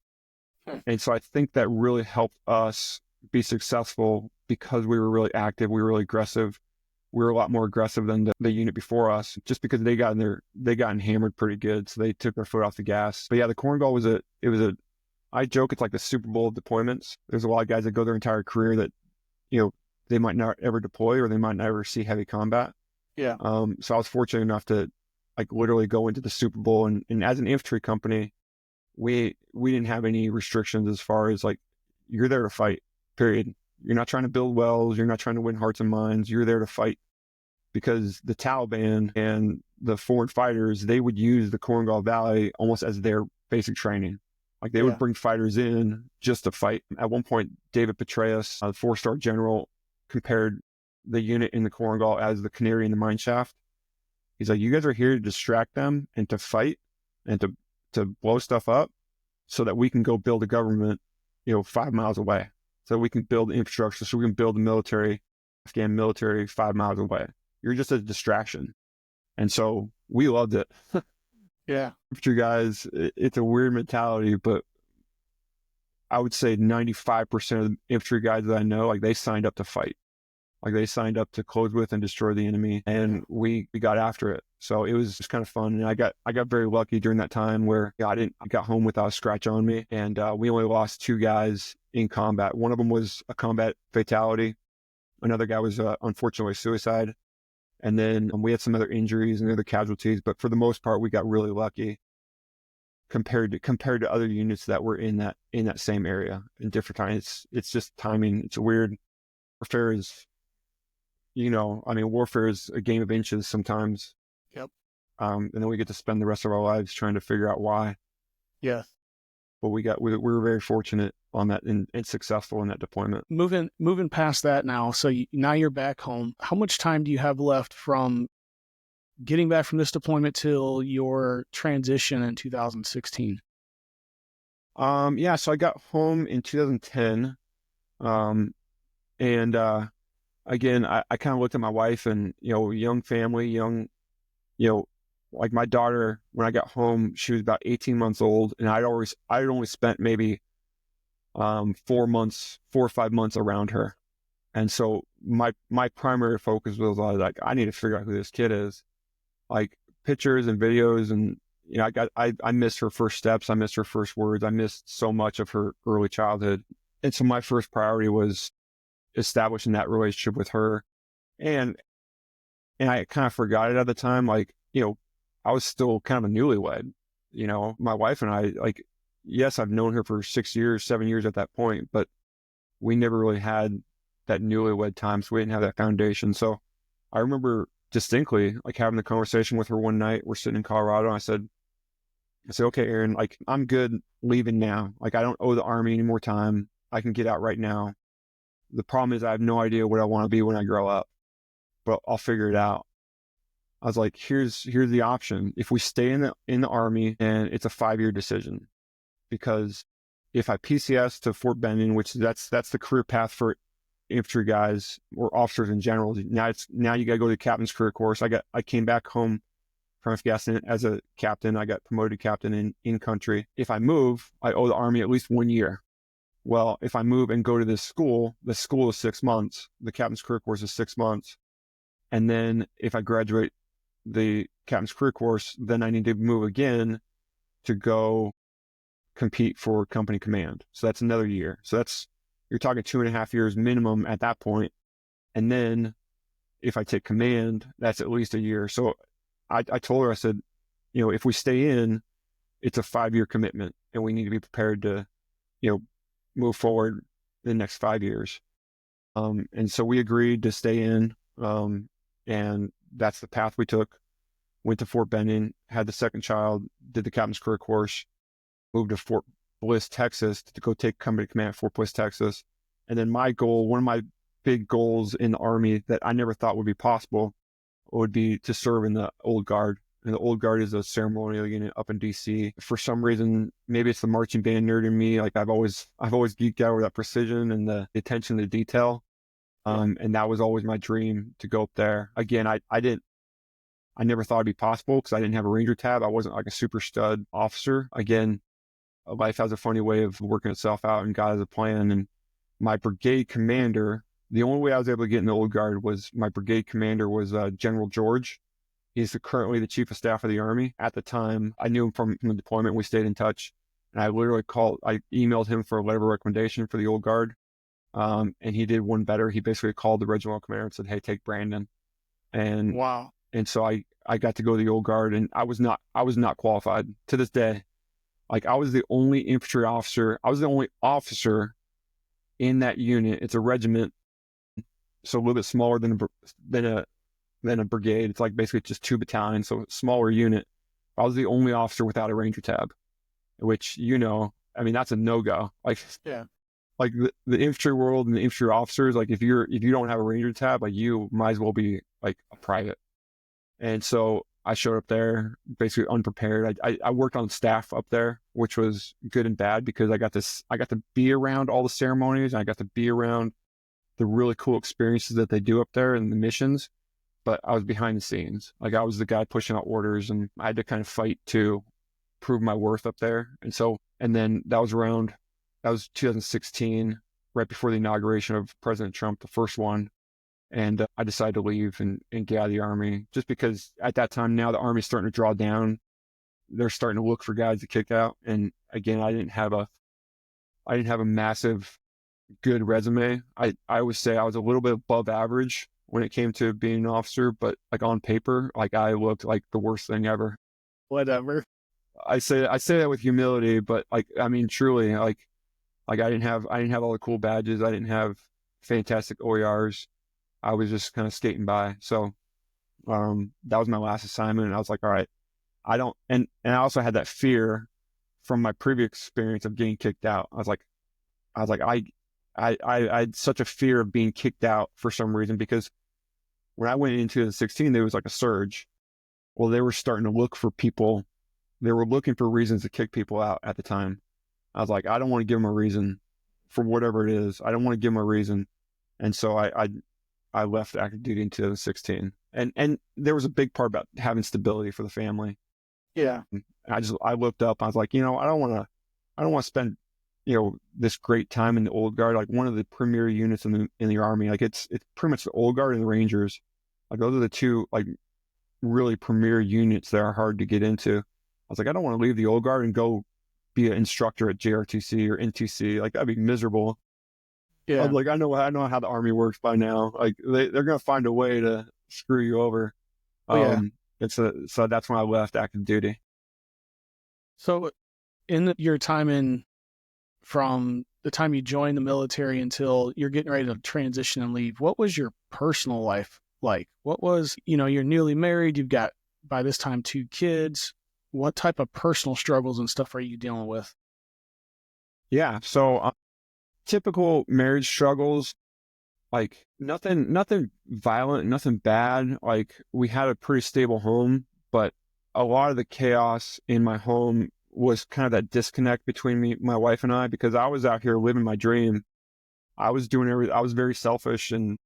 And so I think that really helped us be successful because we were really active, we were really aggressive. We were a lot more aggressive than the unit before us, just because they got hammered pretty good, so they took their foot off the gas. But yeah, the Korengal I joke it's like the Super Bowl of deployments. There's a lot of guys that go their entire career that, they might not ever deploy, or they might never see heavy combat. Yeah. So I was fortunate enough to like literally go into the Super Bowl, and as an infantry company, we didn't have any restrictions as far as like, you're there to fight, period. You're not trying to build wells. You're not trying to win hearts and minds. You're there to fight, because the Taliban and the foreign fighters, they would use the Korengal Valley almost as their basic training. Like they would bring fighters in just to fight. At one point, David Petraeus, the 4-star general, compared the unit in the Korengal as the canary in the mine shaft. He's like, you guys are here to distract them and to fight and to blow stuff up so that we can go build a government, 5 miles away. So we can build infrastructure, so we can build the military, Afghan military 5 miles away. You're just a distraction. And so we loved it. Yeah. Infantry guys, it's a weird mentality, but I would say 95% of the infantry guys that I know, like they signed up to fight. Like they signed up to close with and destroy the enemy, and we got after it. So it was just kind of fun. And I got very lucky during that time where I got home without a scratch on me, and we only lost 2 guys in combat. One of them was a combat fatality. Another guy was unfortunately suicide. And then we had some other injuries and other casualties, but for the most part, we got really lucky compared to other units that were in that same area in different times. It's just timing. It's weird. Warfare is, warfare is a game of inches sometimes. Yep. And then we get to spend the rest of our lives trying to figure out why. Yes. But we were very fortunate on that and successful in that deployment. Moving past that now, so now you're back home. How much time do you have left from getting back from this deployment till your transition in 2016? So I got home in 2010. Again, I kind of looked at my wife and, young family, like my daughter, when I got home, she was about 18 months old, and I'd only spent maybe 4 or 5 months around her. And so my primary focus was like, I need to figure out who this kid is. Like pictures and videos, and I missed her first steps, I missed her first words, I missed so much of her early childhood. And so my first priority was establishing that relationship with her. And I kind of forgot it at the time, like, I was still kind of a newlywed. My wife and I, like, yes, I've known her for 6 years, 7 years at that point, but we never really had that newlywed time, so we didn't have that foundation. So I remember distinctly, like, having the conversation with her one night. We're sitting in Colorado, and I said, okay, Erin, like, I'm good leaving now. Like, I don't owe the Army any more time. I can get out right now. The problem is I have no idea what I want to be when I grow up, but I'll figure it out. I was like, here's the option. If we stay in the Army, and it's a 5-year decision, because if I PCS to Fort Benning, which that's the career path for infantry guys or officers in general. Now you got to go to the captain's career course. I came back home from Afghanistan as a captain. I got promoted to captain in country. If I move, I owe the Army at least 1 year. Well, if I move and go to this school, the school is 6 months. The captain's career course is 6 months. And then if I graduate the captain's career course, then I need to move again to go compete for company command. So that's another year. So you're talking 2.5 years minimum at that point. And then if I take command, that's at least a year. So I told her, I said, if we stay in, it's a 5-year commitment, and we need to be prepared to, move forward the next 5 years. And so we agreed to stay in. And that's the path we took. Went to Fort Benning, had the second child, did the captain's career course, moved to Fort Bliss, Texas to go take company command at Fort Bliss, Texas. And then my goal, one of my big goals in the Army that I never thought would be possible would be to serve in the Old Guard. And the Old Guard is a ceremonial unit up in DC. For some reason, maybe it's the marching band nerd in me. Like I've always geeked out over that precision and the attention to detail. And that was always my dream to go up there. Again, I never thought it'd be possible because I didn't have a Ranger tab. I wasn't like a super stud officer. Again, life has a funny way of working itself out, and God has a plan. And my brigade commander, the only way I was able to get in the Old Guard was my brigade commander was General George. He's currently the chief of staff of the Army. At the time, I knew him from the deployment. We stayed in touch. And I emailed him for a letter of recommendation for the Old Guard. And he did one better. He basically called the regimental commander and said, "Hey, take Brandon." And wow. And so I got to go to the Old Guard, and I was not qualified to this day. Like I was the only infantry officer. I was the only officer in that unit. It's a regiment, so a little bit smaller than a brigade. It's like basically just 2 battalions, so a smaller unit. I was the only officer without a Ranger tab, which, I mean, that's a no-go. Like, yeah, like the infantry world and the infantry officers, like if you don't have a Ranger tab, like you might as well be like a private. And so I showed up there basically unprepared. I worked on staff up there, which was good and bad because I got to be around all the ceremonies, and I got to be around the really cool experiences that they do up there and the missions. But I was behind the scenes. Like I was the guy pushing out orders, and I had to kind of fight to prove my worth up there. And then that was 2016, right before the inauguration of President Trump, the first one. And I decided to leave and get out of the Army, just because at that time, now the Army's starting to draw down. They're starting to look for guys to kick out. And again, I didn't have a massive good resume. I would say I was a little bit above average when it came to being an officer, but like on paper, like I looked like the worst thing ever. Whatever. I say that with humility, but like, I mean, truly, like I didn't have all the cool badges. I didn't have fantastic OERs. I was just kind of skating by. So, that was my last assignment. And I was like, all right, and I also had that fear from my previous experience of getting kicked out. I was like, I had such a fear of being kicked out for some reason, because when I went into 2016, there was like a surge. Well, they were starting to look for people. They were looking for reasons to kick people out at the time. I was like, I don't want to give them a reason for whatever it is. I don't want to give them a reason. And so I left active duty in 2016. And there was a big part about having stability for the family. Yeah. I looked up, I was like, I don't want to spend, this great time in the Old Guard, like one of the premier units in the Army. Like it's pretty much the Old Guard and the Rangers. Like those are the two like really premier units that are hard to get into. I was like, I don't want to leave the Old Guard and go be an instructor at JRTC or NTC. Like that'd be miserable. Yeah. I'm like, I know how the Army works by now. Like they're going to find a way to screw you over. Yeah. So that's when I left active duty. So your time from the time you joined the military until you're getting ready to transition and leave, what was your personal life like? What was, you're newly married, you've got by this time 2 kids. What type of personal struggles and stuff are you dealing with? Yeah. So typical marriage struggles, like nothing violent, nothing bad. Like we had a pretty stable home, but a lot of the chaos in my home was kind of that disconnect between my wife and I, because I was out here living my dream. I was doing everything. I was very selfish, and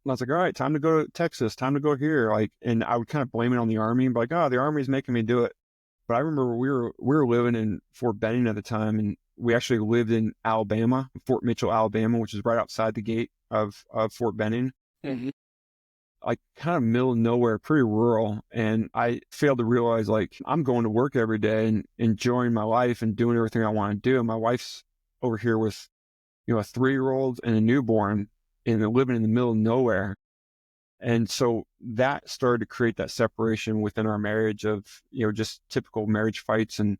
I was like, all right, time to go to Texas, time to go here. Like, and I would kind of blame it on the Army and be like, oh, the Army's making me do it. But I remember we were living in Fort Benning at the time, and we actually lived in Alabama, Fort Mitchell, Alabama, which is right outside the gate of Fort Benning. Mm-hmm. Like kind of middle of nowhere, pretty rural. And I failed to realize, like, I'm going to work every day and enjoying my life and doing everything I want to do. And my wife's over here with, a 3-year-old and a newborn, and living in the middle of nowhere. And so that started to create that separation within our marriage of, just typical marriage fights. And,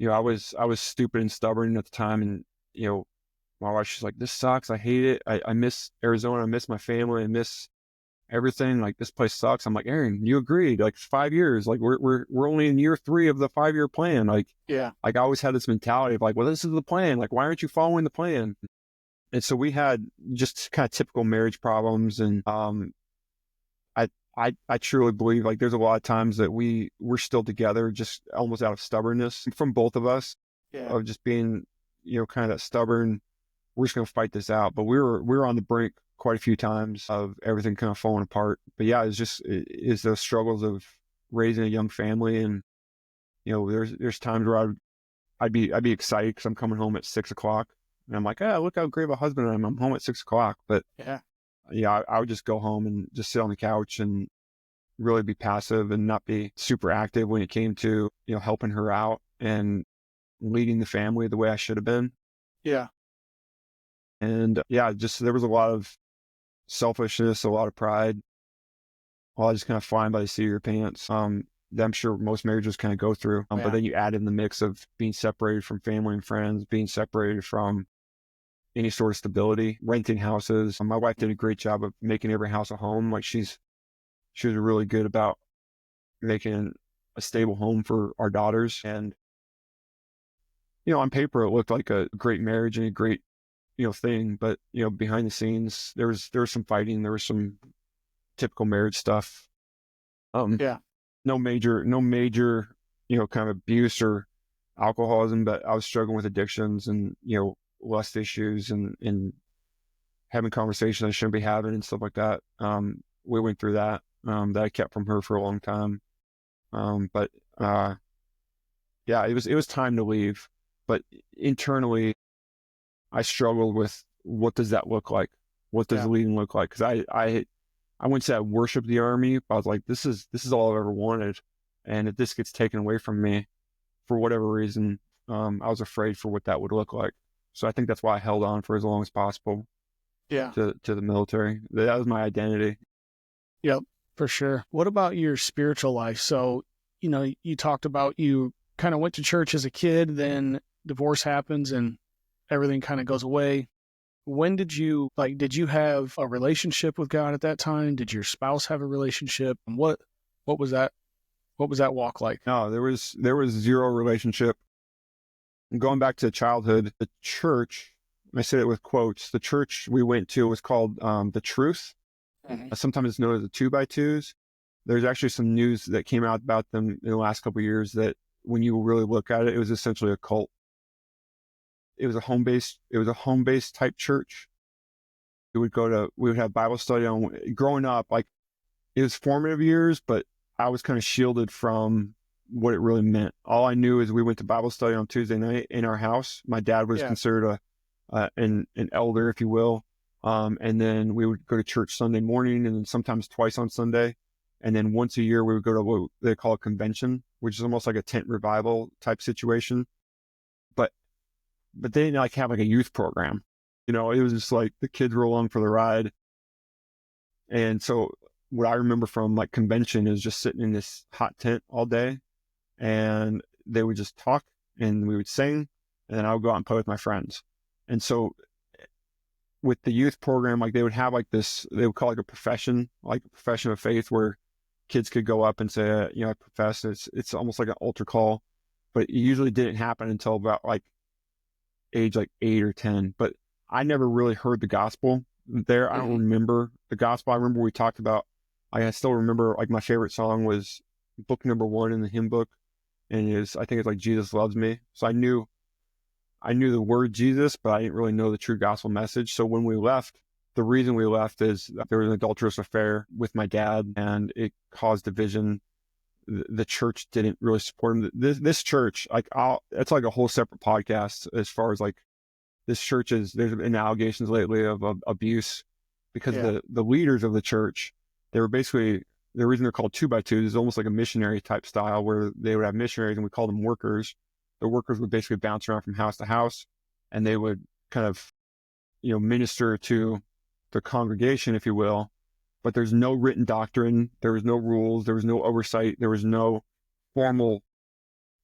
I was stupid and stubborn at the time. And, my wife, she's like, this sucks. I hate it. I miss Arizona. I miss my family. I miss everything. Like, this place sucks. I'm like, Erin, you agreed. Like, 5 years. Like, we're only in year 3 of the 5-year plan. Like, Yeah. like I always had this mentality of like, well, this is the plan. Like, why aren't you following the plan? And so we had just kind of typical marriage problems. And I truly believe like there's a lot of times that we're still together just almost out of stubbornness from both of us, of just being, kind of that stubborn. We're just going to fight this out. But we were on the brink quite a few times of everything kind of falling apart. But yeah, it's those struggles of raising a young family. And, there's times where I'd be excited because I'm coming home at 6:00 and I'm like, look how great of a husband I am. I'm home at 6:00. But yeah, I would just go home and just sit on the couch and really be passive and not be super active when it came to, helping her out and leading the family the way I should have been. Yeah. And just there was a lot of selfishness, a lot of pride, all just kind of flying by the seat of your pants. That I'm sure most marriages kind of go through. But then you add in the mix of being separated from family and friends, being separated from any sort of stability, renting houses. My wife did a great job of making every house a home. Like she was really good about making a stable home for our daughters. And, on paper, it looked like a great marriage and a great, thing. But, behind the scenes, there was some fighting. There was some typical marriage stuff. No major, kind of abuse or alcoholism, but I was struggling with addictions and, lust issues and having conversations I shouldn't be having and stuff like that. We went through that I kept from her for a long time. But it was time to leave. But internally, I struggled with what does that look like? What does leading look like? Because I wouldn't say I worship the Army, but I was like, this is all I've ever wanted. And if this gets taken away from me for whatever reason, I was afraid for what that would look like. So I think that's why I held on for as long as possible. To the military. That was my identity. Yep, for sure. What about your spiritual life? So, you talked about you kind of went to church as a kid, then divorce happens and everything kind of goes away. When did you have a relationship with God at that time? Did your spouse have a relationship? And what was that? What was that walk like? No, there was zero relationship. Going back to childhood, the church, I say it with quotes, the church we went to was called The Truth. Mm-hmm. Sometimes it's known as the 2x2s. There's actually some news that came out about them in the last couple of years that when you really look at it, it was essentially a cult. It was a home-based type church. We would have Bible study growing up, like it was formative years, but I was kind of shielded from what it really meant. All I knew is we went to Bible study on Tuesday night in our house. My dad was considered an elder, if you will. And then we would go to church Sunday morning and then sometimes twice on Sunday. And then once a year, we would go to what they call a convention, which is almost like a tent revival type situation. But they didn't have a youth program. It was just like the kids were along for the ride. And so what I remember from convention is just sitting in this hot tent all day and they would just talk and we would sing and then I would go out and play with my friends. And so with the youth program, they would have this, they would call it a profession of faith where kids could go up and say, I profess. It's almost like an altar call, but it usually didn't happen until about age 8 or 10. But I never really heard the gospel there. I don't remember the gospel. I remember we talked about, I still remember my favorite song was book number 1 in the hymn book. And I think it's Jesus Loves Me. So I knew the word Jesus, but I didn't really know the true gospel message. So when we left, the reason we left is that there was an adulterous affair with my dad and it caused division. The church didn't really support him. This church, it's a whole separate podcast as far as this church there's been allegations lately of abuse because the leaders of the church, they were basically, the reason they're called 2x2 is almost like a missionary type style where they would have missionaries and we call them workers. The workers would basically bounce around from house to house and they would kind of, minister to the congregation, if you will, but there's no written doctrine. There was no rules. There was no oversight. There was no formal.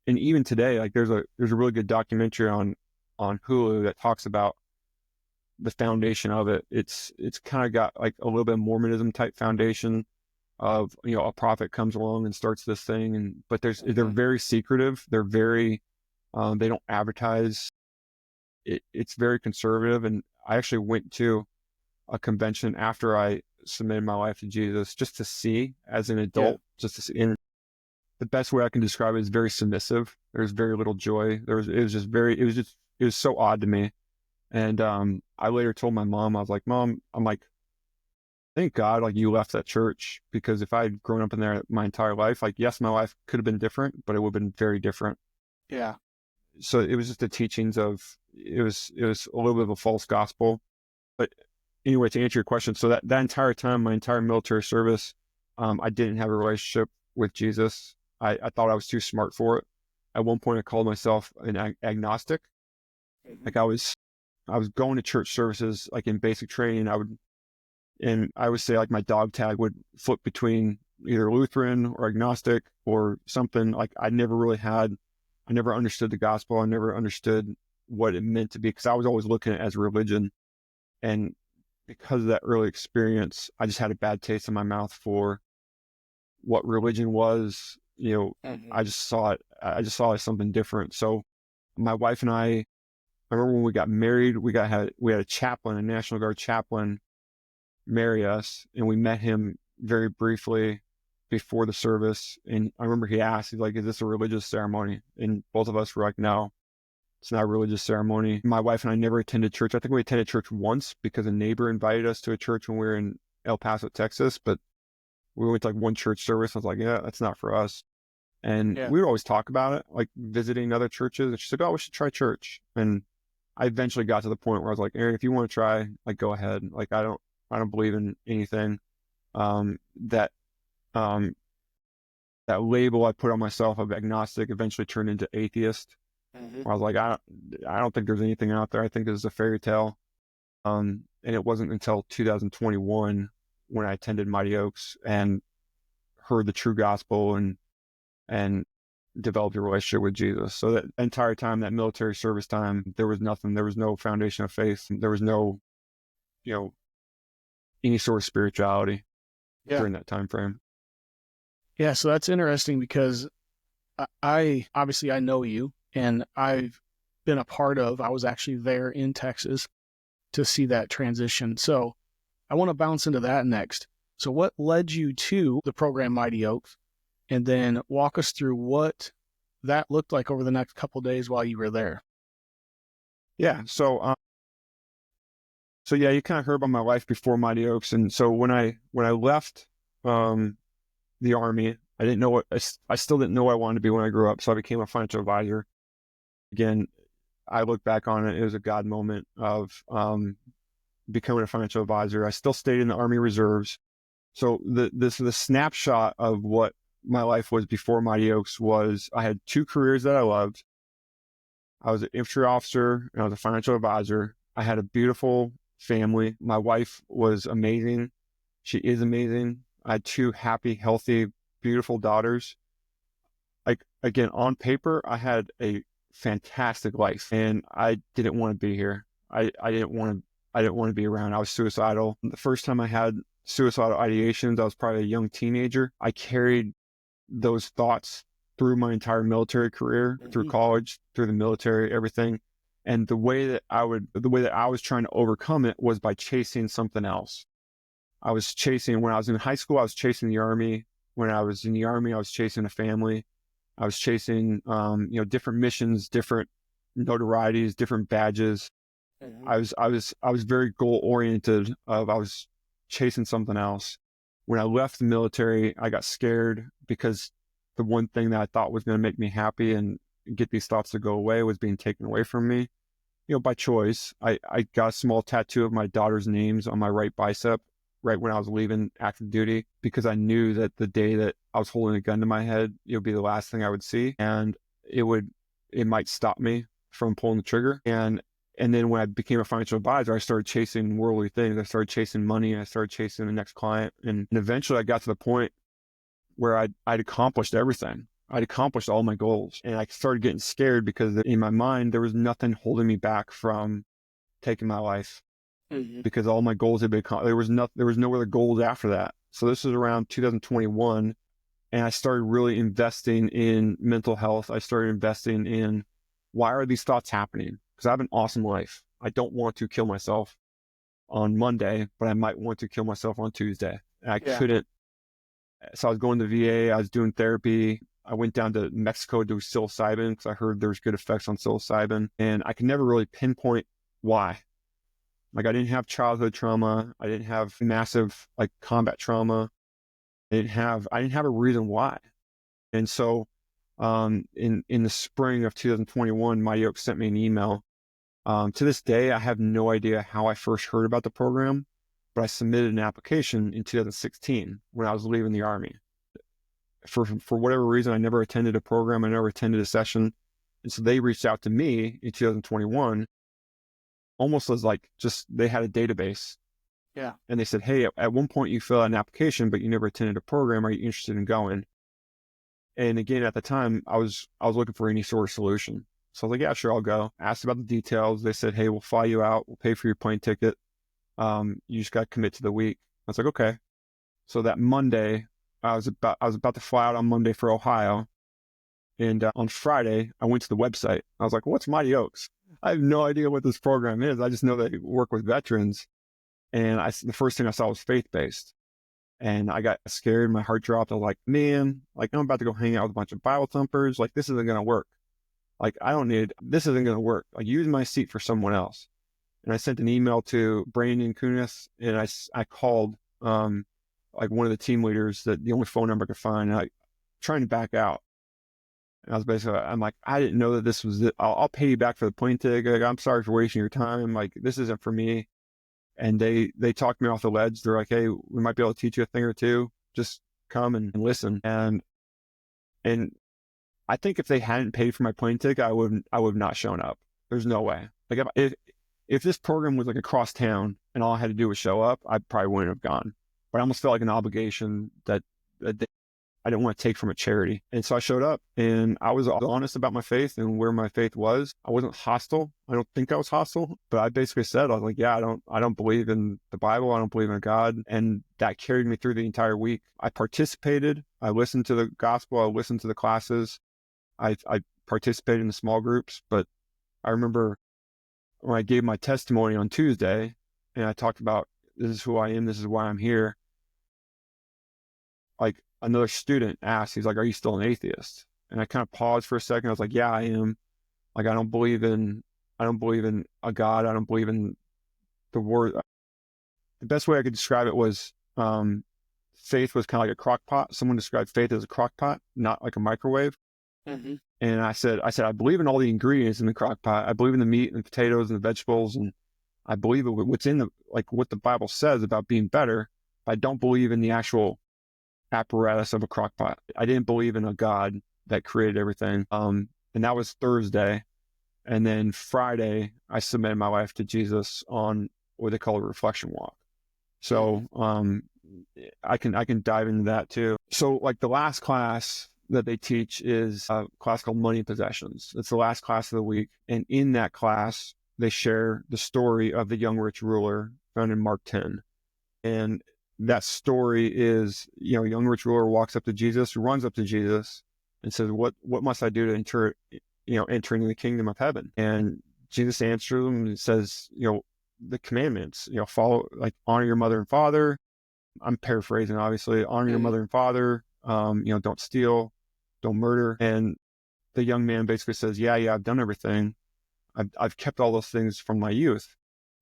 And even today, there's a really good documentary on Hulu that talks about the foundation of it. It's kind of got like a little bit of Mormonism type foundation of, a prophet comes along and starts this thing, but they're very secretive. They're very, they don't advertise. It's very conservative. And I actually went to a convention after I submitted my life to Jesus just to see as an adult, just to see. And the best way I can describe it is very submissive. There's very little joy. It was so odd to me. And I later told my mom, I was like, Mom, I'm like, thank God, like, you left that church, because if I had grown up in there my entire life, like, yes, my life could have been different, but it would have been very different. Yeah. So it was just the teachings of, it was a little bit of a false gospel. But anyway, to answer your question, so that entire time, my entire military service, I didn't have a relationship with Jesus. I thought I was too smart for it. At one point, I called myself an agnostic. Like, I was going to church services, like in basic training. I would say, like, my dog tag would flip between either Lutheran or agnostic or something. Like, I never understood the gospel. I never understood what it meant to be, because I was always looking at it as religion. And because of that early experience, I just had a bad taste in my mouth for what religion was. I just saw it as something different. So my wife and I remember when we got married, we had a chaplain, a National Guard chaplain, marry us, and we met him very briefly before the service. And I remember he asked, he's like, "Is this a religious ceremony?" And both of us were like, "No, it's not a religious ceremony." My wife and I never attended church. I think we attended church once because a neighbor invited us to a church when we were in El Paso, Texas, but we went to like one church service. I was like, "Yeah, that's not for us." And we would always talk about it, like visiting other churches. And she's like, "Oh, we should try church." And I eventually got to the point where I was like, "Erin, if you want to try, like, go ahead. Like, I don't believe in anything." That label I put on myself of agnostic eventually turned into atheist. I was like, I don't think there's anything out there. I think this is a fairy tale. And it wasn't until 2021 when I attended Mighty Oaks and heard the true gospel and developed a relationship with Jesus. So that entire time, that military service time, there was nothing. There was no foundation of faith. There was no, any sort of spirituality during that time frame. Yeah, so that's interesting because I obviously I know you, and I've been I was actually there in Texas to see that transition. So I want to bounce into that next. So what led you to the program Mighty Oaks, and then walk us through what that looked like over the next couple of days while you were there? Yeah. So yeah, you kind of heard about my life before Mighty Oaks. And so when I left, the Army, I still didn't know what I wanted to be when I grew up. So I became a financial advisor. Again, I look back on it, it was a God moment of, becoming a financial advisor. I still stayed in the Army Reserves. So the snapshot of what my life was before Mighty Oaks was, I had two careers that I loved. I was an infantry officer and I was a financial advisor. I had a beautiful family. My wife was amazing. She is amazing. I had two happy, healthy, beautiful daughters. Like, again, on paper, I had a fantastic life, and I didn't want to be here. I didn't want to be around. I was suicidal. The first time I had suicidal ideations, I was probably a young teenager. I carried those thoughts through my entire military career, through college, through the military, everything. And the way that I was trying to overcome it was by chasing something else. When I was in high school, I was chasing the Army. When I was in the Army, I was chasing a family. I was chasing, different missions, different notorieties, different badges. I was very goal oriented. I was chasing something else. When I left the military, I got scared because the one thing that I thought was going to make me happy and get these thoughts to go away was being taken away from me, by choice. I got a small tattoo of my daughter's names on my right bicep right when I was leaving active duty, because I knew that the day that I was holding a gun to my head, it would be the last thing I would see, and it might stop me from pulling the trigger. And then when I became a financial advisor, I started chasing worldly things. I started chasing money. I started chasing the next client. And eventually I got to the point where I'd accomplished everything. I'd accomplished all my goals. And I started getting scared because in my mind, there was nothing holding me back from taking my life. because all my goals had been, there was no other goals after that. So this was around 2021. And I started really investing in mental health. I started investing in, why are these thoughts happening? Because I have an awesome life. I don't want to kill myself on Monday, but I might want to kill myself on Tuesday. And I couldn't. So I was going to VA. I was doing therapy. I went down to Mexico to do psilocybin because I heard there's good effects on psilocybin. And I could never really pinpoint why. Like, I didn't have childhood trauma. I didn't have massive like combat trauma. I didn't have a reason why. And so in the spring of 2021, My Yoke sent me an email. To this day, I have no idea how I first heard about the program, but I submitted an application in 2016 when I was leaving the Army. For whatever reason, I never attended a program. I never attended a session. And so they reached out to me in 2021, almost as like, just, they had a database. Yeah. And they said, hey, at one point you filled out an application, but you never attended a program. Are you interested in going? And again, at the time, I was looking for any sort of solution. So I was like, yeah, sure, I'll go. Asked about the details. They said, hey, we'll fly you out. We'll pay for your plane ticket. You just got to commit to the week. I was like, okay. So that Monday, I was about to fly out on Monday for Ohio. And on Friday, I went to the website. I was like, what's Mighty Oaks? I have no idea what this program is. I just know they work with veterans. And the first thing I saw was faith-based. And I got scared. My heart dropped. I was like, man, like, I'm about to go hang out with a bunch of Bible thumpers. Like, this isn't going to work. Like, this isn't going to work. Like, use my seat for someone else. And I sent an email to Brandon Bettis, and I called, like, one of the team leaders, that the only phone number I could find, like, trying to back out. And I was basically, I'm like, I didn't know that this was it. I'll pay you back for the plane ticket. Like, I'm sorry for wasting your time. Like, this isn't for me. And they talked me off the ledge. They're like, hey, we might be able to teach you a thing or two. Just come and listen. And I think if they hadn't paid for my plane ticket, I would have not shown up. There's no way. Like, if this program was like across town and all I had to do was show up, I probably wouldn't have gone. But I almost felt like an obligation that I didn't want to take from a charity. And so I showed up, and I was honest about my faith and where my faith was. I wasn't hostile. I don't think I was hostile, but I basically said, I was like, yeah, I don't believe in the Bible. I don't believe in God. And that carried me through the entire week. I participated. I listened to the gospel. I listened to the classes. I participated in the small groups. But I remember when I gave my testimony on Tuesday, and I talked about, this is who I am. This is why I'm here. Like, another student asked, he's like, are you still an atheist? And I kind of paused for a second. I was like, yeah, I am. Like, I don't believe in a God. I don't believe in the word. The best way I could describe it was, faith was kind of like a crock pot. Someone described faith as a crock pot, not like a microwave. Mm-hmm. And I said, I believe in all the ingredients in the crock pot. I believe in the meat and the potatoes and the vegetables. And I believe in what's in what the Bible says about being better. But I don't believe in the actual apparatus of a crock pot. I didn't believe in a God that created everything. And that was Thursday. And then Friday, I submitted my life to Jesus on what they call a reflection walk. So I can dive into that too. So, like, the last class that they teach is a class called Money and Possessions. It's the last class of the week. And in that class, they share the story of the young rich ruler found in Mark 10. And that story is, young rich ruler walks up to Jesus, runs up to Jesus, and says, what must I do to enter into the kingdom of heaven? And Jesus answers him and says, the commandments, follow, like, honor your mother and father. I'm paraphrasing, obviously. Honor your mother and father. Don't steal, don't murder. And the young man basically says, yeah, I've done everything. I've kept all those things from my youth.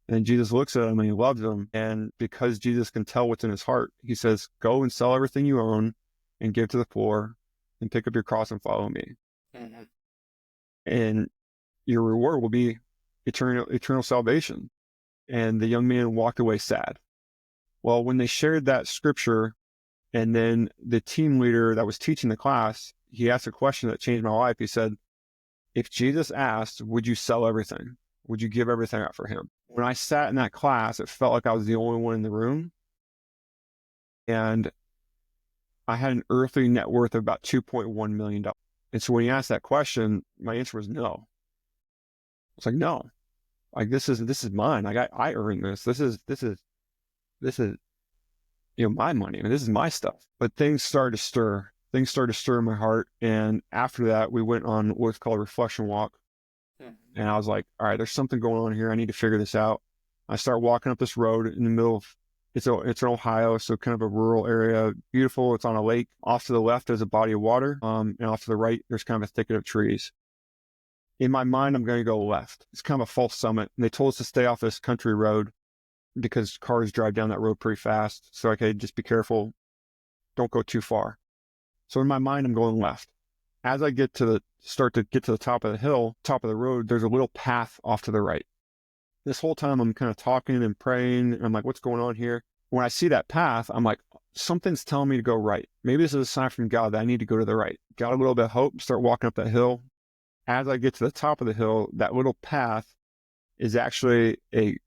And Jesus looks at him and he loves him. And because Jesus can tell what's in his heart, he says, go and sell everything you own and give to the poor and pick up your cross and follow me. Mm-hmm. And your reward will be eternal salvation. And the young man walked away sad. Well, when they shared that scripture, and then the team leader that was teaching the class, he asked a question that changed my life. He said, if Jesus asked, would you sell everything? Would you give everything up for him? When I sat in that class, it felt like I was the only one in the room. And I had an earthly net worth of about $2.1 million. And so when he asked that question, my answer was no. It's like, no. Like this is mine. Like I earned this. This is my money. I mean, this is my stuff. But things started to stir. Things started to stir in my heart. And after that, we went on what's called a reflection walk. And I was like, all right, there's something going on here. I need to figure this out. I start walking up this road in the middle of, it's in Ohio, so kind of a rural area, beautiful. It's on a lake. Off to the left, there's a body of water. And off to the right, there's kind of a thicket of trees. In my mind, I'm going to go left. It's kind of a false summit. And they told us to stay off this country road because cars drive down that road pretty fast. So, okay, just be careful. Don't go too far. So in my mind, I'm going left. As I start to get to the top of the hill, top of the road, there's a little path off to the right. This whole time I'm kind of talking and praying. And I'm like, what's going on here? When I see that path, I'm like, something's telling me to go right. Maybe this is a sign from God that I need to go to the right. Got a little bit of hope, start walking up that hill. As I get to the top of the hill, that little path is actually a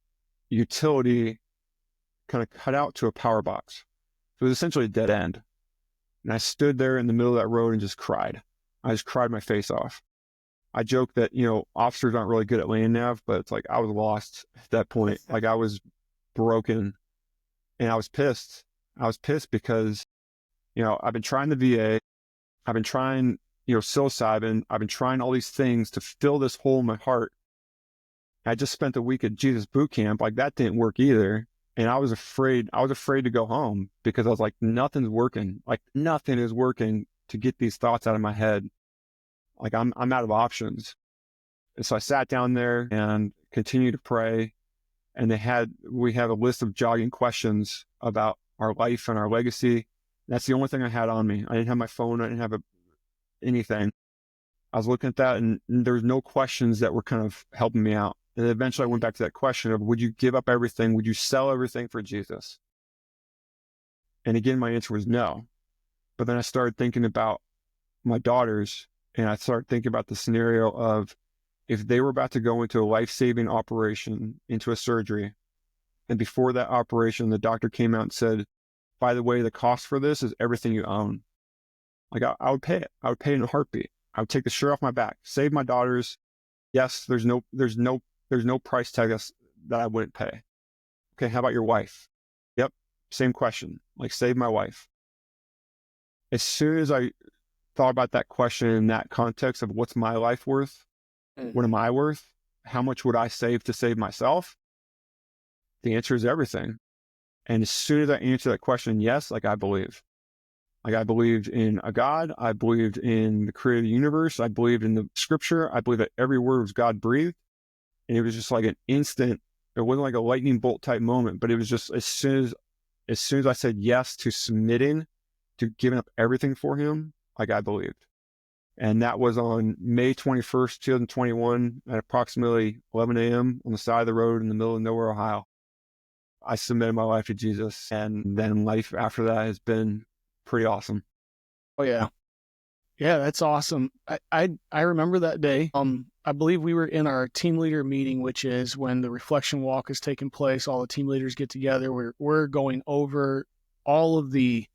utility kind of cut out to a power box. So it was essentially a dead end. And I stood there in the middle of that road and just cried. I just cried my face off. I joke that, officers aren't really good at land nav, but it's like I was lost at that point. Like I was broken and I was pissed. I was pissed because, I've been trying the VA. I've been trying, psilocybin. I've been trying all these things to fill this hole in my heart. I just spent a week at Jesus boot camp. Like that didn't work either. And I was afraid to go home because I was like, nothing's working. Like nothing is working to get these thoughts out of my head. Like I'm out of options. And so I sat down there and continued to pray. And we had a list of jogging questions about our life and our legacy. That's the only thing I had on me. I didn't have my phone. I didn't have anything. I was looking at that and there was no questions that were kind of helping me out. And eventually I went back to that question of, would you give up everything? Would you sell everything for Jesus? And again, my answer was no. But then I started thinking about my daughters and I started thinking about the scenario of if they were about to go into a life-saving operation, into a surgery, and before that operation, the doctor came out and said, by the way, the cost for this is everything you own. Like I would pay it. I would pay it in a heartbeat. I would take the shirt off my back, save my daughters. Yes, there's no price tag that I wouldn't pay. Okay, how about your wife? Yep, same question. Like save my wife. As soon as I thought about that question in that context of what's my life worth? What am I worth? How much would I save to save myself? The answer is everything. And as soon as I answered that question, yes, like I believe. Like I believed in a God. I believed in the creator of the universe. I believed in the scripture. I believed that every word was God breathed. And it was just like an instant, it wasn't like a lightning bolt type moment, but it was just as soon as I said yes to submitting, to giving up everything for him, like I believed. And that was on May 21st, 2021 at approximately 11 a.m. on the side of the road in the middle of nowhere, Ohio. I submitted my life to Jesus, and then life after that has been pretty awesome. Oh yeah. Yeah, that's awesome. I remember that day. I believe we were in our team leader meeting, which is when the reflection walk is taking place. All the team leaders get together. We're going over all of the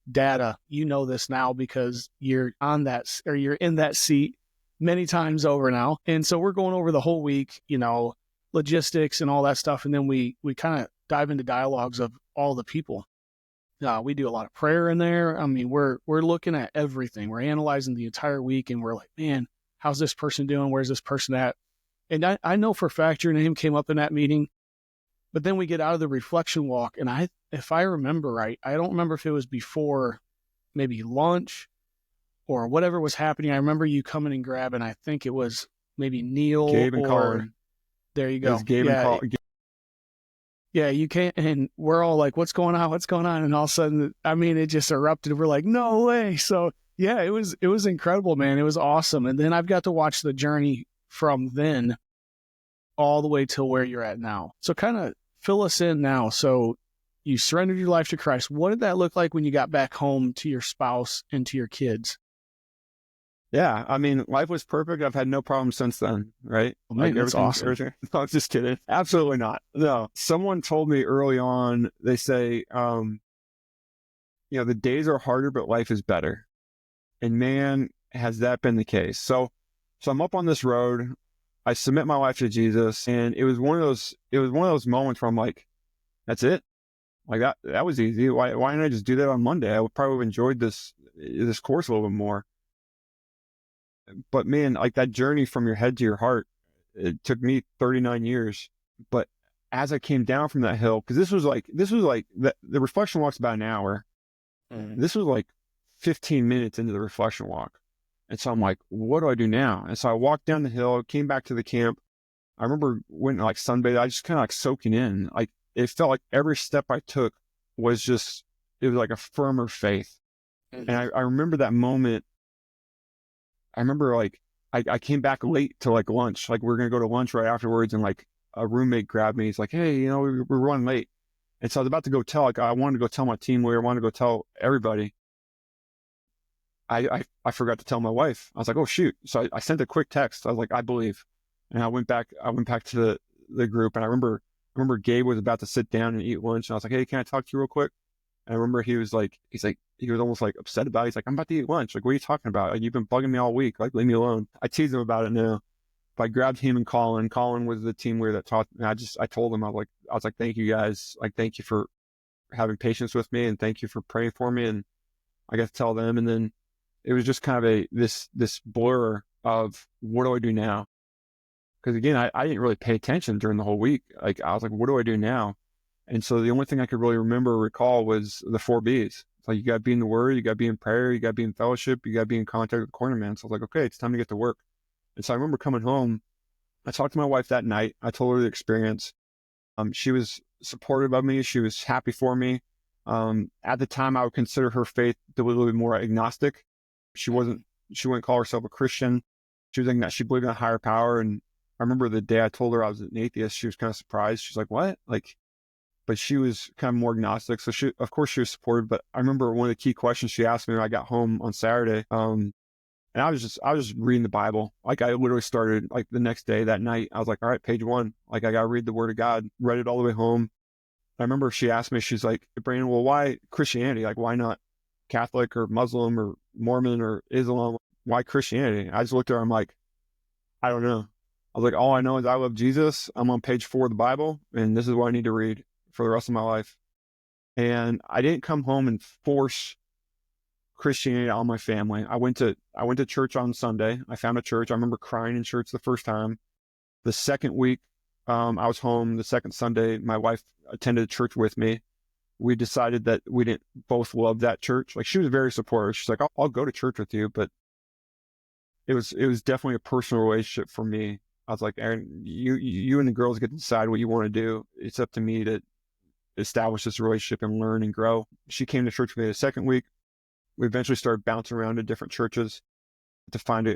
data. You know this now because you're in that seat many times over now. And so we're going over the whole week, logistics and all that stuff. And then we kind of dive into dialogues of all the people. We do a lot of prayer in there. I mean, we're looking at everything. We're analyzing the entire week and we're like, man, how's this person doing? Where's this person at? And I know for a fact your name came up in that meeting, but then we get out of the reflection walk. And if I remember right, I don't remember if it was before maybe lunch or whatever was happening. I remember you coming and grabbing, I think it was maybe Neil Gabe and Colin. There you go. Gabe and Colin. Yeah, you can't, and we're all like, what's going on? What's going on? And all of a sudden, I mean, it just erupted. We're like, no way. So yeah, it was incredible, man. It was awesome. And then I've got to watch the journey from then all the way till where you're at now. So kind of fill us in now. So you surrendered your life to Christ. What did that look like when you got back home to your spouse and to your kids? Yeah, I mean, life was perfect. I've had no problems since then, right? Oh, man, that's awesome. Everything. No, I'm just kidding. Absolutely not. No. Someone told me early on, they say, the days are harder, but life is better. And man, has that been the case. So I'm up on this road. I submit my life to Jesus, and it was one of those moments where I'm like, that's it. Like that was easy. Why didn't I just do that on Monday? I would probably have enjoyed this course a little bit more. But man, like that journey from your head to your heart, it took me 39 years. But as I came down from that hill, because this was like the reflection walk's about an hour. This was like 15 minutes into the reflection walk. And so I'm like, what do I do now? And so I walked down the hill, came back to the camp. I remember when like sunbathe, I just kind of like soaking in. Like it felt like every step I took was it was like a firmer faith. And I remember that moment. I remember like I came back late to like lunch. Like we were going to go to lunch right afterwards. And like a roommate grabbed me. He's like, hey, we're running late. And so I was about to go tell, like I wanted to go tell my team leader, I wanted to go tell everybody. I forgot to tell my wife. I was like, oh shoot. So I sent a quick text. I was like, I believe. And I went back to the group, and I remember Gabe was about to sit down and eat lunch, and I was like, hey, can I talk to you real quick? And I remember he was almost like upset about it. He's like, I'm about to eat lunch. Like, what are you talking about? Like, you've been bugging me all week. Like, leave me alone. I tease him about it now. But I grabbed him and Colin. Colin was the team leader that taught me. I told him, I was like, thank you guys. Like, thank you for having patience with me, and thank you for praying for me. And I got to tell them. And then it was just kind of this blur of what do I do now? Because again, I didn't really pay attention during the whole week. Like I was like, what do I do now? And so the only thing I could really recall was the 4 Bs. It's like, you got to be in the Word, you got to be in prayer, you got to be in fellowship, you got to be in contact with the corner man. So I was like, okay, it's time to get to work. And so I remember coming home. I talked to my wife that night. I told her the experience. She was supportive of me. She was happy for me. At the time, I would consider her faith a little bit more agnostic. She wouldn't call herself a Christian. She was saying that she believed in a higher power. And I remember the day I told her I was an atheist, she was kind of surprised. She's like, what? Like, but she was kind of more agnostic. So of course she was supportive, but I remember one of the key questions she asked me when I got home on Saturday. And I was just reading the Bible. Like I literally started like the next day, that night, I was like, all right, page 1, like I got to read the Word of God, read it all the way home. I remember she asked me, she's like, Brandon, well, why Christianity? Like, why not Catholic or Muslim or Mormon or Islam? Why Christianity? I just looked at her. I'm like, I don't know. I was like, all I know is I love Jesus. I'm on page 4 of the Bible, and this is what I need to read for the rest of my life. And I didn't come home and force Christianity on my family. I went to church on Sunday. I found a church. I remember crying in church the first time. The second week, I was home. The second Sunday, my wife attended church with me. We decided that we didn't both love that church. Like, she was very supportive. She's like, I'll go to church with you, but it was definitely a personal relationship for me. I was like, Erin, you and the girls get to decide what you want to do. It's up to me to establish this relationship and learn and grow. She came to church with me the second week. We eventually started bouncing around to different churches to find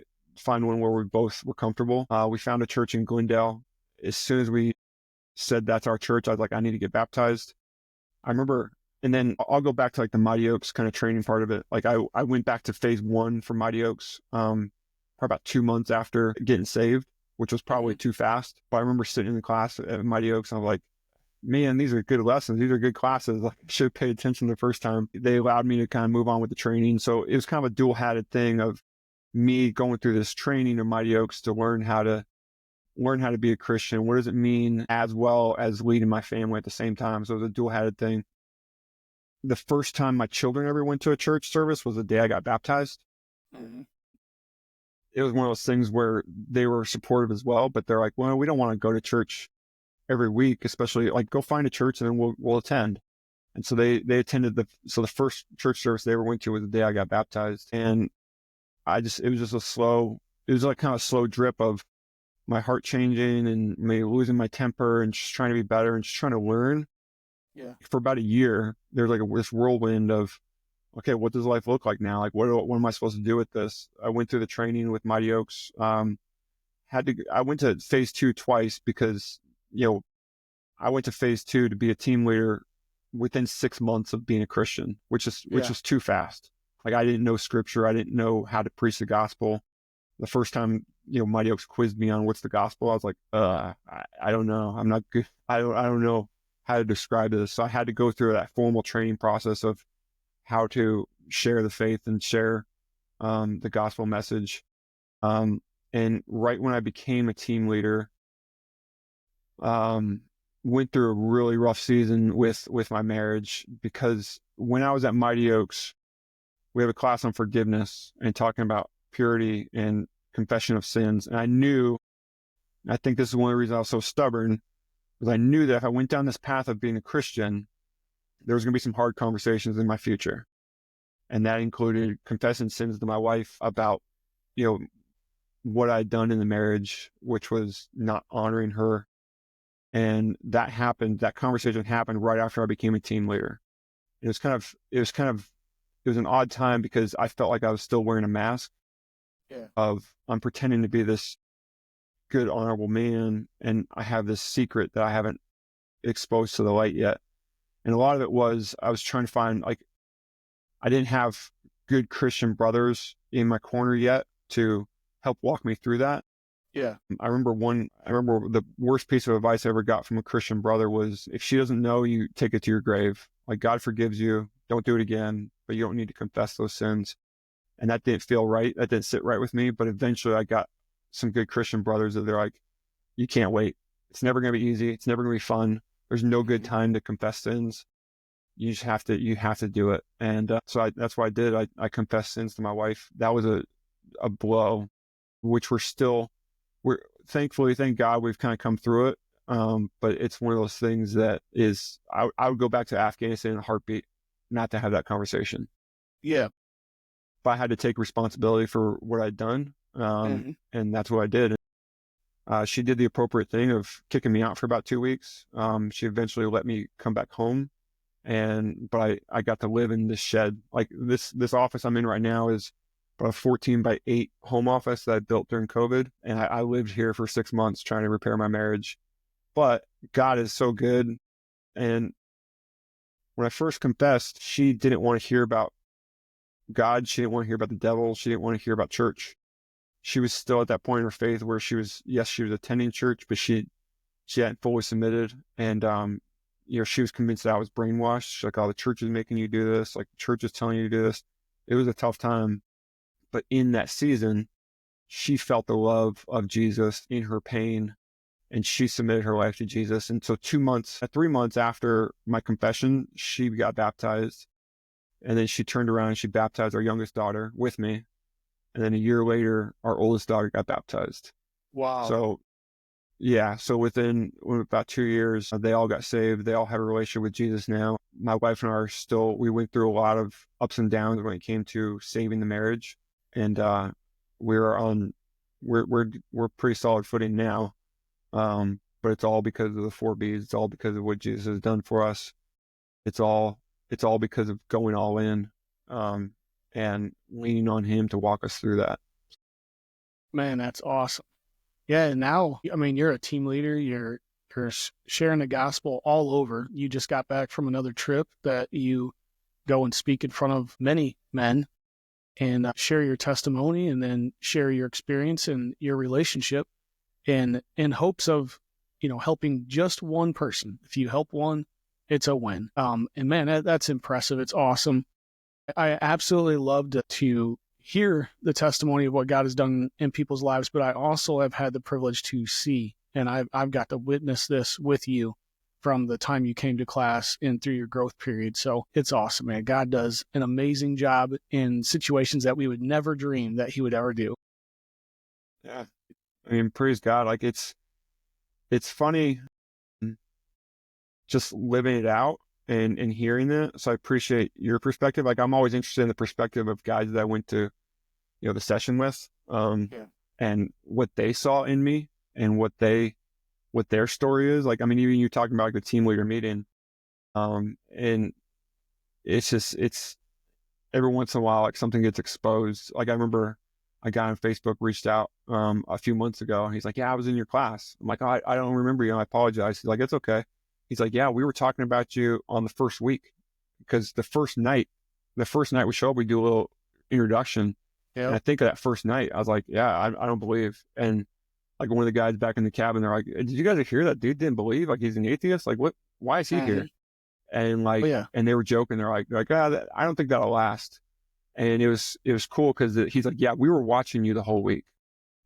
one where we both were comfortable. We found a church in Glendale. As soon as we said that's our church, I was like, I need to get baptized. I remember, and then I'll go back to like the Mighty Oaks kind of training part of it. Like I went back to phase 1 for Mighty Oaks, probably about 2 months after getting saved, which was probably too fast. But I remember sitting in the class at Mighty Oaks, and I was like, man, these are good lessons. These are good classes. Like, I should have paid attention the first time. They allowed me to kind of move on with the training. So it was kind of a dual-hatted thing of me going through this training of Mighty Oaks to learn how to be a Christian. What does it mean, as well as leading my family at the same time? So it was a dual-hatted thing. The first time my children ever went to a church service was the day I got baptized. Mm-hmm. It was one of those things where they were supportive as well, but they're like, well, we don't want to go to church every week, especially like go find a church and then we'll attend. And so they attended the first church service they ever went to was the day I got baptized. And it was like kind of a slow drip of my heart changing and me losing my temper and just trying to be better and just trying to learn. Yeah. For about a year, there's like this whirlwind of, okay, what does life look like now? Like, what am I supposed to do with this? I went through the training with Mighty Oaks. I went to phase 2 twice because, I went to phase 2 to be a team leader within 6 months of being a Christian, which was too fast. Like, I didn't know scripture. I didn't know how to preach the gospel. The first time, Mighty Oaks quizzed me on what's the gospel, I was like, I don't know. I'm not good. I don't know how to describe this. So I had to go through that formal training process of how to share the faith and share the gospel message. And And right when I became a team leader, went through a really rough season with my marriage, because when I was at Mighty Oaks, we have a class on forgiveness and talking about purity and confession of sins. And I think this is one of the reasons I was so stubborn, because I knew that if I went down this path of being a Christian, there was going to be some hard conversations in my future. And that included confessing sins to my wife about, what I'd done in the marriage, which was not honoring her. And that conversation happened right after I became a team leader. It was an odd time, because I felt like I was still wearing a mask of, I'm pretending to be this good, honorable man, and I have this secret that I haven't exposed to the light yet. And a lot of it was, I was trying to find, I didn't have good Christian brothers in my corner yet to help walk me through that. Yeah. I remember the worst piece of advice I ever got from a Christian brother was, if she doesn't know, you take it to your grave. Like, God forgives you. Don't do it again, but you don't need to confess those sins. And that didn't feel right. That didn't sit right with me. But eventually I got some good Christian brothers that they're like, you can't wait. It's never going to be easy. It's never going to be fun. There's no good time to confess sins. You just have to do it. And so that's what I did. I confessed sins to my wife. That was a blow, which we're thankfully, thank God, we've kind of come through it. But it's one of those things that is, I would go back to Afghanistan in a heartbeat not to have that conversation. Yeah. But I had to take responsibility for what I'd done. And that's what I did. She did the appropriate thing of kicking me out for about 2 weeks. She eventually let me come back home, but I got to live in this shed. Like this office I'm in right now is about a 14-by-8 home office that I built during COVID. And I lived here for 6 months trying to repair my marriage. But God is so good. And when I first confessed, she didn't want to hear about God. She didn't want to hear about the devil. She didn't want to hear about church. She was still at that point in her faith where she was attending church, but she hadn't fully submitted. And, she was convinced that I was brainwashed. She's like, oh, the church is making you do this. Like, the church is telling you to do this. It was a tough time. But in that season, she felt the love of Jesus in her pain, and she submitted her life to Jesus. And so 3 months after my confession, she got baptized. And then she turned around and she baptized our youngest daughter with me. And then a year later, our oldest daughter got baptized. Wow. So, yeah. So within about 2 years, they all got saved. They all have a relationship with Jesus now. My wife and I we went through a lot of ups and downs when it came to saving the marriage. And we're pretty solid footing now. But it's all because of the 4 B's. It's all because of what Jesus has done for us. It's all because of going all in, and leaning on him to walk us through that. Man, that's awesome. Yeah. Now, I mean, you're a team leader. You're sharing the gospel all over. You just got back from another trip that you go and speak in front of many men and share your testimony, and then share your experience and your relationship, and in hopes of, helping just one person. If you help one, it's a win. And man, that's impressive. It's awesome. I absolutely loved to hear the testimony of what God has done in people's lives, but I also have had the privilege to see, and I've got to witness this with you from the time you came to class and through your growth period. So it's awesome, man. God does an amazing job in situations that we would never dream that he would ever do. Yeah. I mean, praise God. Like it's funny just living it out and hearing that. So I appreciate your perspective. Like, I'm always interested in the perspective of guys that I went to, the session with, and what they saw in me and what their story is. Like, I mean, even you talking about like the team leader meeting, and it's every once in a while, like something gets exposed. Like, I remember a guy on Facebook reached out, a few months ago. He's like, yeah, I was in your class. I'm like, oh, I don't remember you. I apologize. He's like, it's okay. He's like, yeah, we were talking about you on the first week, because the first night we show up, we do a little introduction. Yeah. And I think that first night I was like, yeah, I don't believe. And like one of the guys back in the cabin, they're like, did you guys hear that dude didn't believe? Like, he's an atheist. Like, what, why is he here? And like, and they were joking. They're like, I don't think that'll last. And it was cool because he's like, yeah, we were watching you the whole week.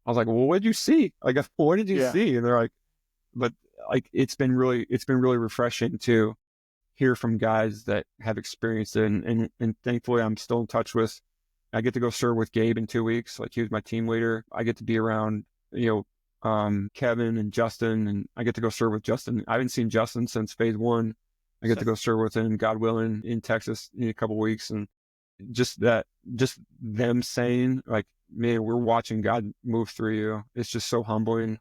I was like, well, what did you see? Like, what did you see? And they're like, but like, it's been really refreshing to hear from guys that have experienced it. And thankfully I'm still in touch with, I get to go serve with Gabe in 2 weeks. Like, he was my team leader. I get to be around, Kevin and Justin, and I get to go serve with Justin. I haven't seen Justin since phase 1. I get to go serve with him, God willing, in Texas in a couple of weeks. And just them saying, like, man, we're watching God move through you. It's just so humbling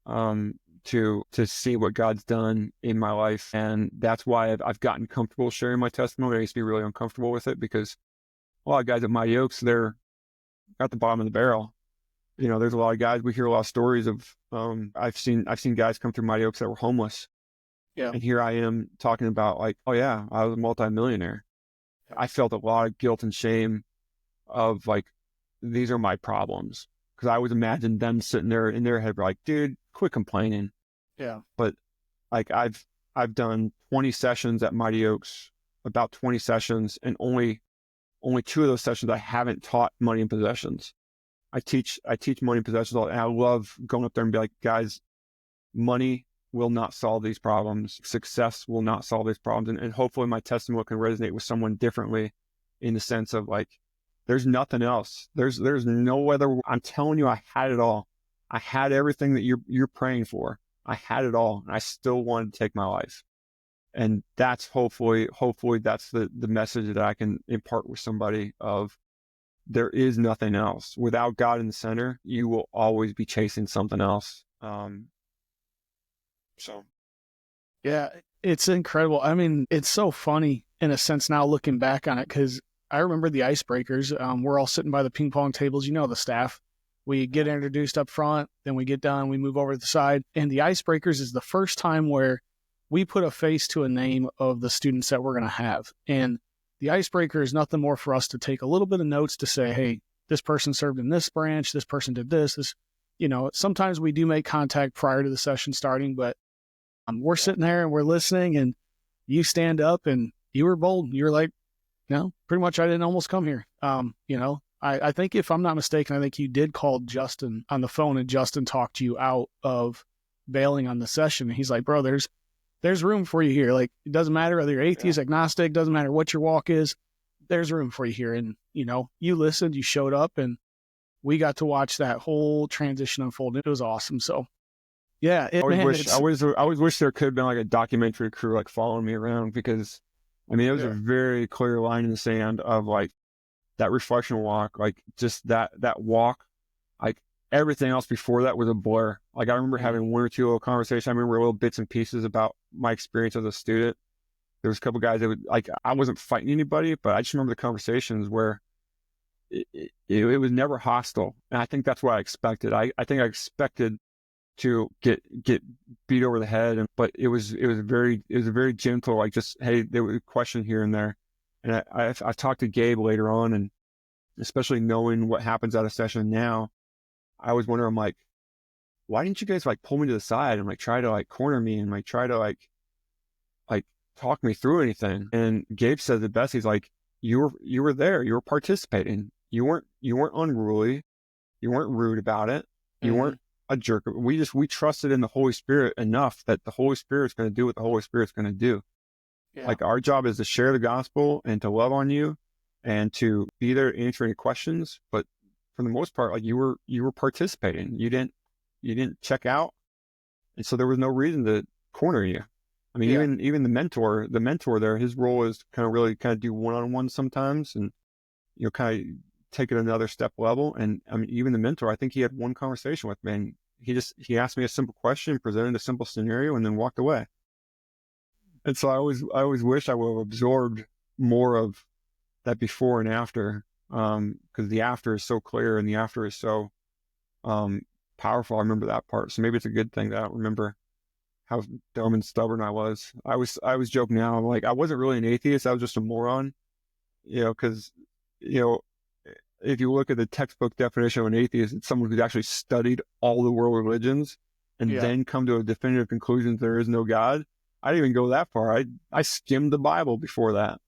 to see what God's done in my life. And that's why I've gotten comfortable sharing my testimony. I used to be really uncomfortable with it because a lot of guys at Mighty Oaks, they're at the bottom of the barrel. There's a lot of guys, we hear a lot of stories of, I've seen guys come through Mighty Oaks that were homeless. Yeah. And here I am talking about, like, oh yeah, I was a multimillionaire. I felt a lot of guilt and shame of, like, these are my problems. Because I always imagined them sitting there in their head like, dude, quit complaining. Yeah. But like, I've done 20 sessions at Mighty Oaks, about 20 sessions, and only 2 of those sessions I haven't taught money and possessions. I teach money and possessions, and I love going up there and be like, guys, money will not solve these problems. Success will not solve these problems. And hopefully my testimony can resonate with someone differently, in the sense of, like, there's nothing else. There's no other. I'm telling you, I had it all. I had everything that you're praying for. I had it all, and I still wanted to take my life. And that's hopefully that's the message that I can impart with somebody of, there is nothing else. Without God in the center, you will always be chasing something else. Yeah, it's incredible. I mean, it's so funny in a sense now looking back on it, because I remember the icebreakers. We're all sitting by the ping pong tables, the staff. We get introduced up front, then we get done, we move over to the side. And the icebreakers is the first time where we put a face to a name of the students that we're going to have. And the icebreaker is nothing more for us to take a little bit of notes to say, hey, this person served in this branch, this person did this. Sometimes we do make contact prior to the session starting, but we're sitting there and we're listening, and you stand up and you were bold. You were like, no, pretty much I didn't almost come here. I think, if I'm not mistaken, I think you did call Justin on the phone, and Justin talked you out of bailing on the session. And he's like, bro, there's room for you here. Like, it doesn't matter whether you're atheist, agnostic, doesn't matter what your walk is, there's room for you here. And, you listened, you showed up, and we got to watch that whole transition unfold. It was awesome. So yeah, I always wish there could have been like a documentary crew, like, following me around, because I mean, it was a very clear line in the sand of, like, that reflection walk, like, just that walk, like, everything else before that was a blur. Like, I remember having 1 or 2 little conversations. I remember little bits and pieces about my experience as a student. There was a couple guys that would, like, I wasn't fighting anybody, but I just remember the conversations where it was never hostile. And I think that's what I expected. I think I expected to get beat over the head, but it was very gentle, like, just, hey, there was a question here and there. And I talked to Gabe later on, and especially knowing what happens at a session now, I always wonder, I'm like, why didn't you guys, like, pull me to the side and, like, try to, like, corner me and, like, try to, like talk me through anything? And Gabe said the best. He's like, you were there, you were participating, you weren't unruly, you weren't rude about it, you weren't a jerk. We trusted in the Holy Spirit enough that the Holy Spirit's going to do what the Holy Spirit's going to do. Yeah. Like, our job is to share the gospel and to love on you and to be there to answer any questions. But for the most part, like, you were participating. You didn't check out. And so there was no reason to corner you. I mean, even the mentor there, his role is to kind of do one-on-one sometimes, and, kind of take it another step level. And I mean, even the mentor, I think he had one conversation with me, and he asked me a simple question, presented a simple scenario, and then walked away. And so I always wish I would have absorbed more of that before and after, because the after is so clear and the after is so powerful. I remember that part. So maybe it's a good thing that I don't remember how dumb and stubborn I was. I was joking now. I'm like, I wasn't really an atheist. I was just a moron, because, if you look at the textbook definition of an atheist, it's someone who's actually studied all the world religions and then come to a definitive conclusion there is no God. I didn't even go that far. I skimmed the Bible before that.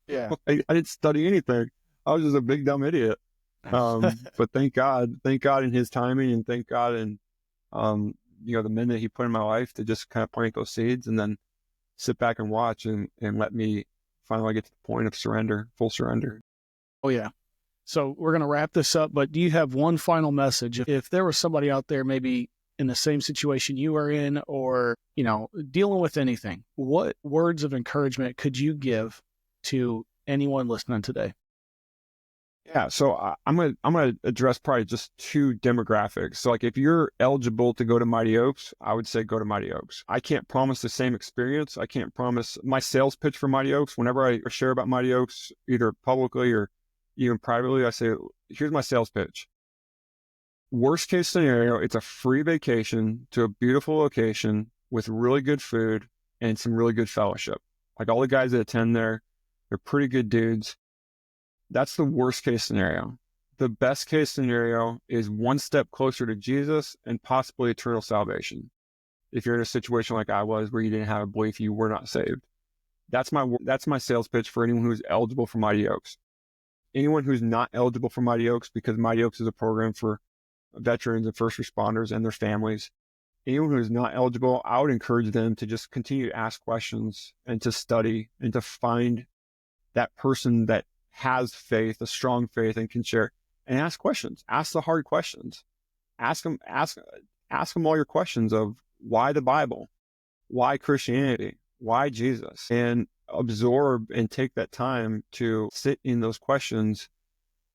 Yeah. I didn't study anything. I was just a big dumb idiot. But thank God in his timing, and thank God in, the men that he put in my life to just kind of plant those seeds and then sit back and watch and let me finally get to the point of surrender, full surrender. Oh, yeah. So we're going to wrap this up, but do you have one final message? If there was somebody out there maybe in the same situation you are in, or, dealing with anything, what words of encouragement could you give to anyone listening today? Yeah, so I'm gonna address probably just two demographics. So like if you're eligible to go to Mighty Oaks, I would say go to Mighty Oaks. I can't promise the same experience. I can't promise my sales pitch for Mighty Oaks. Whenever I share about Mighty Oaks, either publicly or even privately, I say, here's my sales pitch. Worst case scenario, it's a free vacation to a beautiful location with really good food and some really good fellowship. Like all the guys that attend there, they're pretty good dudes. That's the worst case scenario. The best case scenario is one step closer to Jesus and possibly eternal salvation. If you're in a situation like I was, where you didn't have a belief, you were not saved. That's my sales pitch for anyone who's eligible for Mighty Oaks. Anyone who's not eligible for Mighty Oaks, because Mighty Oaks is a program for veterans and first responders and their families. Anyone who's not eligible, I would encourage them to just continue to ask questions and to study and to find that person that has faith, a strong faith, and can share, and ask questions. Ask the hard questions. Ask them all your questions of why the Bible, why Christianity, why Jesus, and absorb and take that time to sit in those questions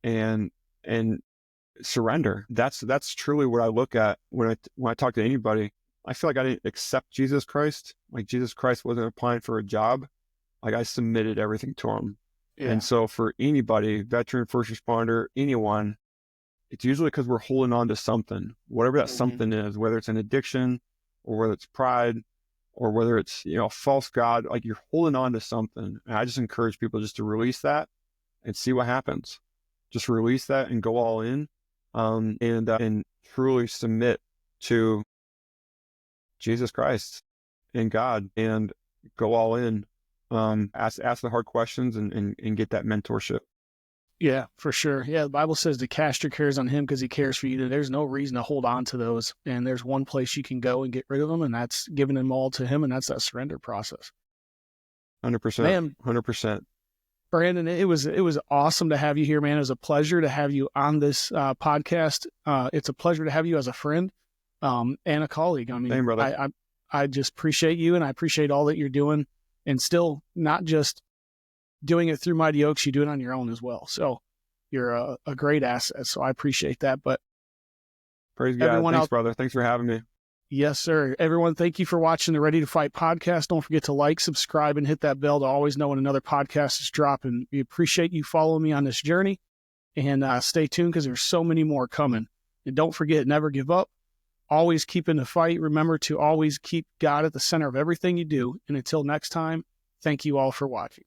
and surrender. That's truly what I look at when I talk to anybody. I feel like I didn't accept Jesus Christ. Like Jesus Christ wasn't applying for a job. Like I submitted everything to him. Yeah. And so for anybody, veteran, first responder, anyone, it's usually because we're holding on to something, whatever that something is, whether it's an addiction or whether it's pride or whether it's, a false God, like you're holding on to something. And I just encourage people just to release that and see what happens. Just release that and go all in, and truly submit to Jesus Christ and God and go all in. Ask the hard questions and get that mentorship. Yeah, for sure. Yeah, the Bible says to cast your cares on him because he cares for you. There's no reason to hold on to those. And there's one place you can go and get rid of them, and that's giving them all to him, and that's that surrender process. 100%. Man, 100%. Brandon, it was awesome to have you here, man. It was a pleasure to have you on this podcast. It's a pleasure to have you as a friend and a colleague. I mean, Same, brother. I just appreciate you, and I appreciate all that you're doing. And still not just doing it through Mighty Oaks, you do it on your own as well. So you're a great asset. So I appreciate that. But praise God. Thanks, brother. Thanks for having me. Yes, sir. Everyone, thank you for watching the Ready to Fight podcast. Don't forget to like, subscribe, and hit that bell to always know when another podcast is dropping. We appreciate you following me on this journey. And stay tuned because there's so many more coming. And don't forget, never give up. Always keep in the fight. Remember to always keep God at the center of everything you do. And until next time, thank you all for watching.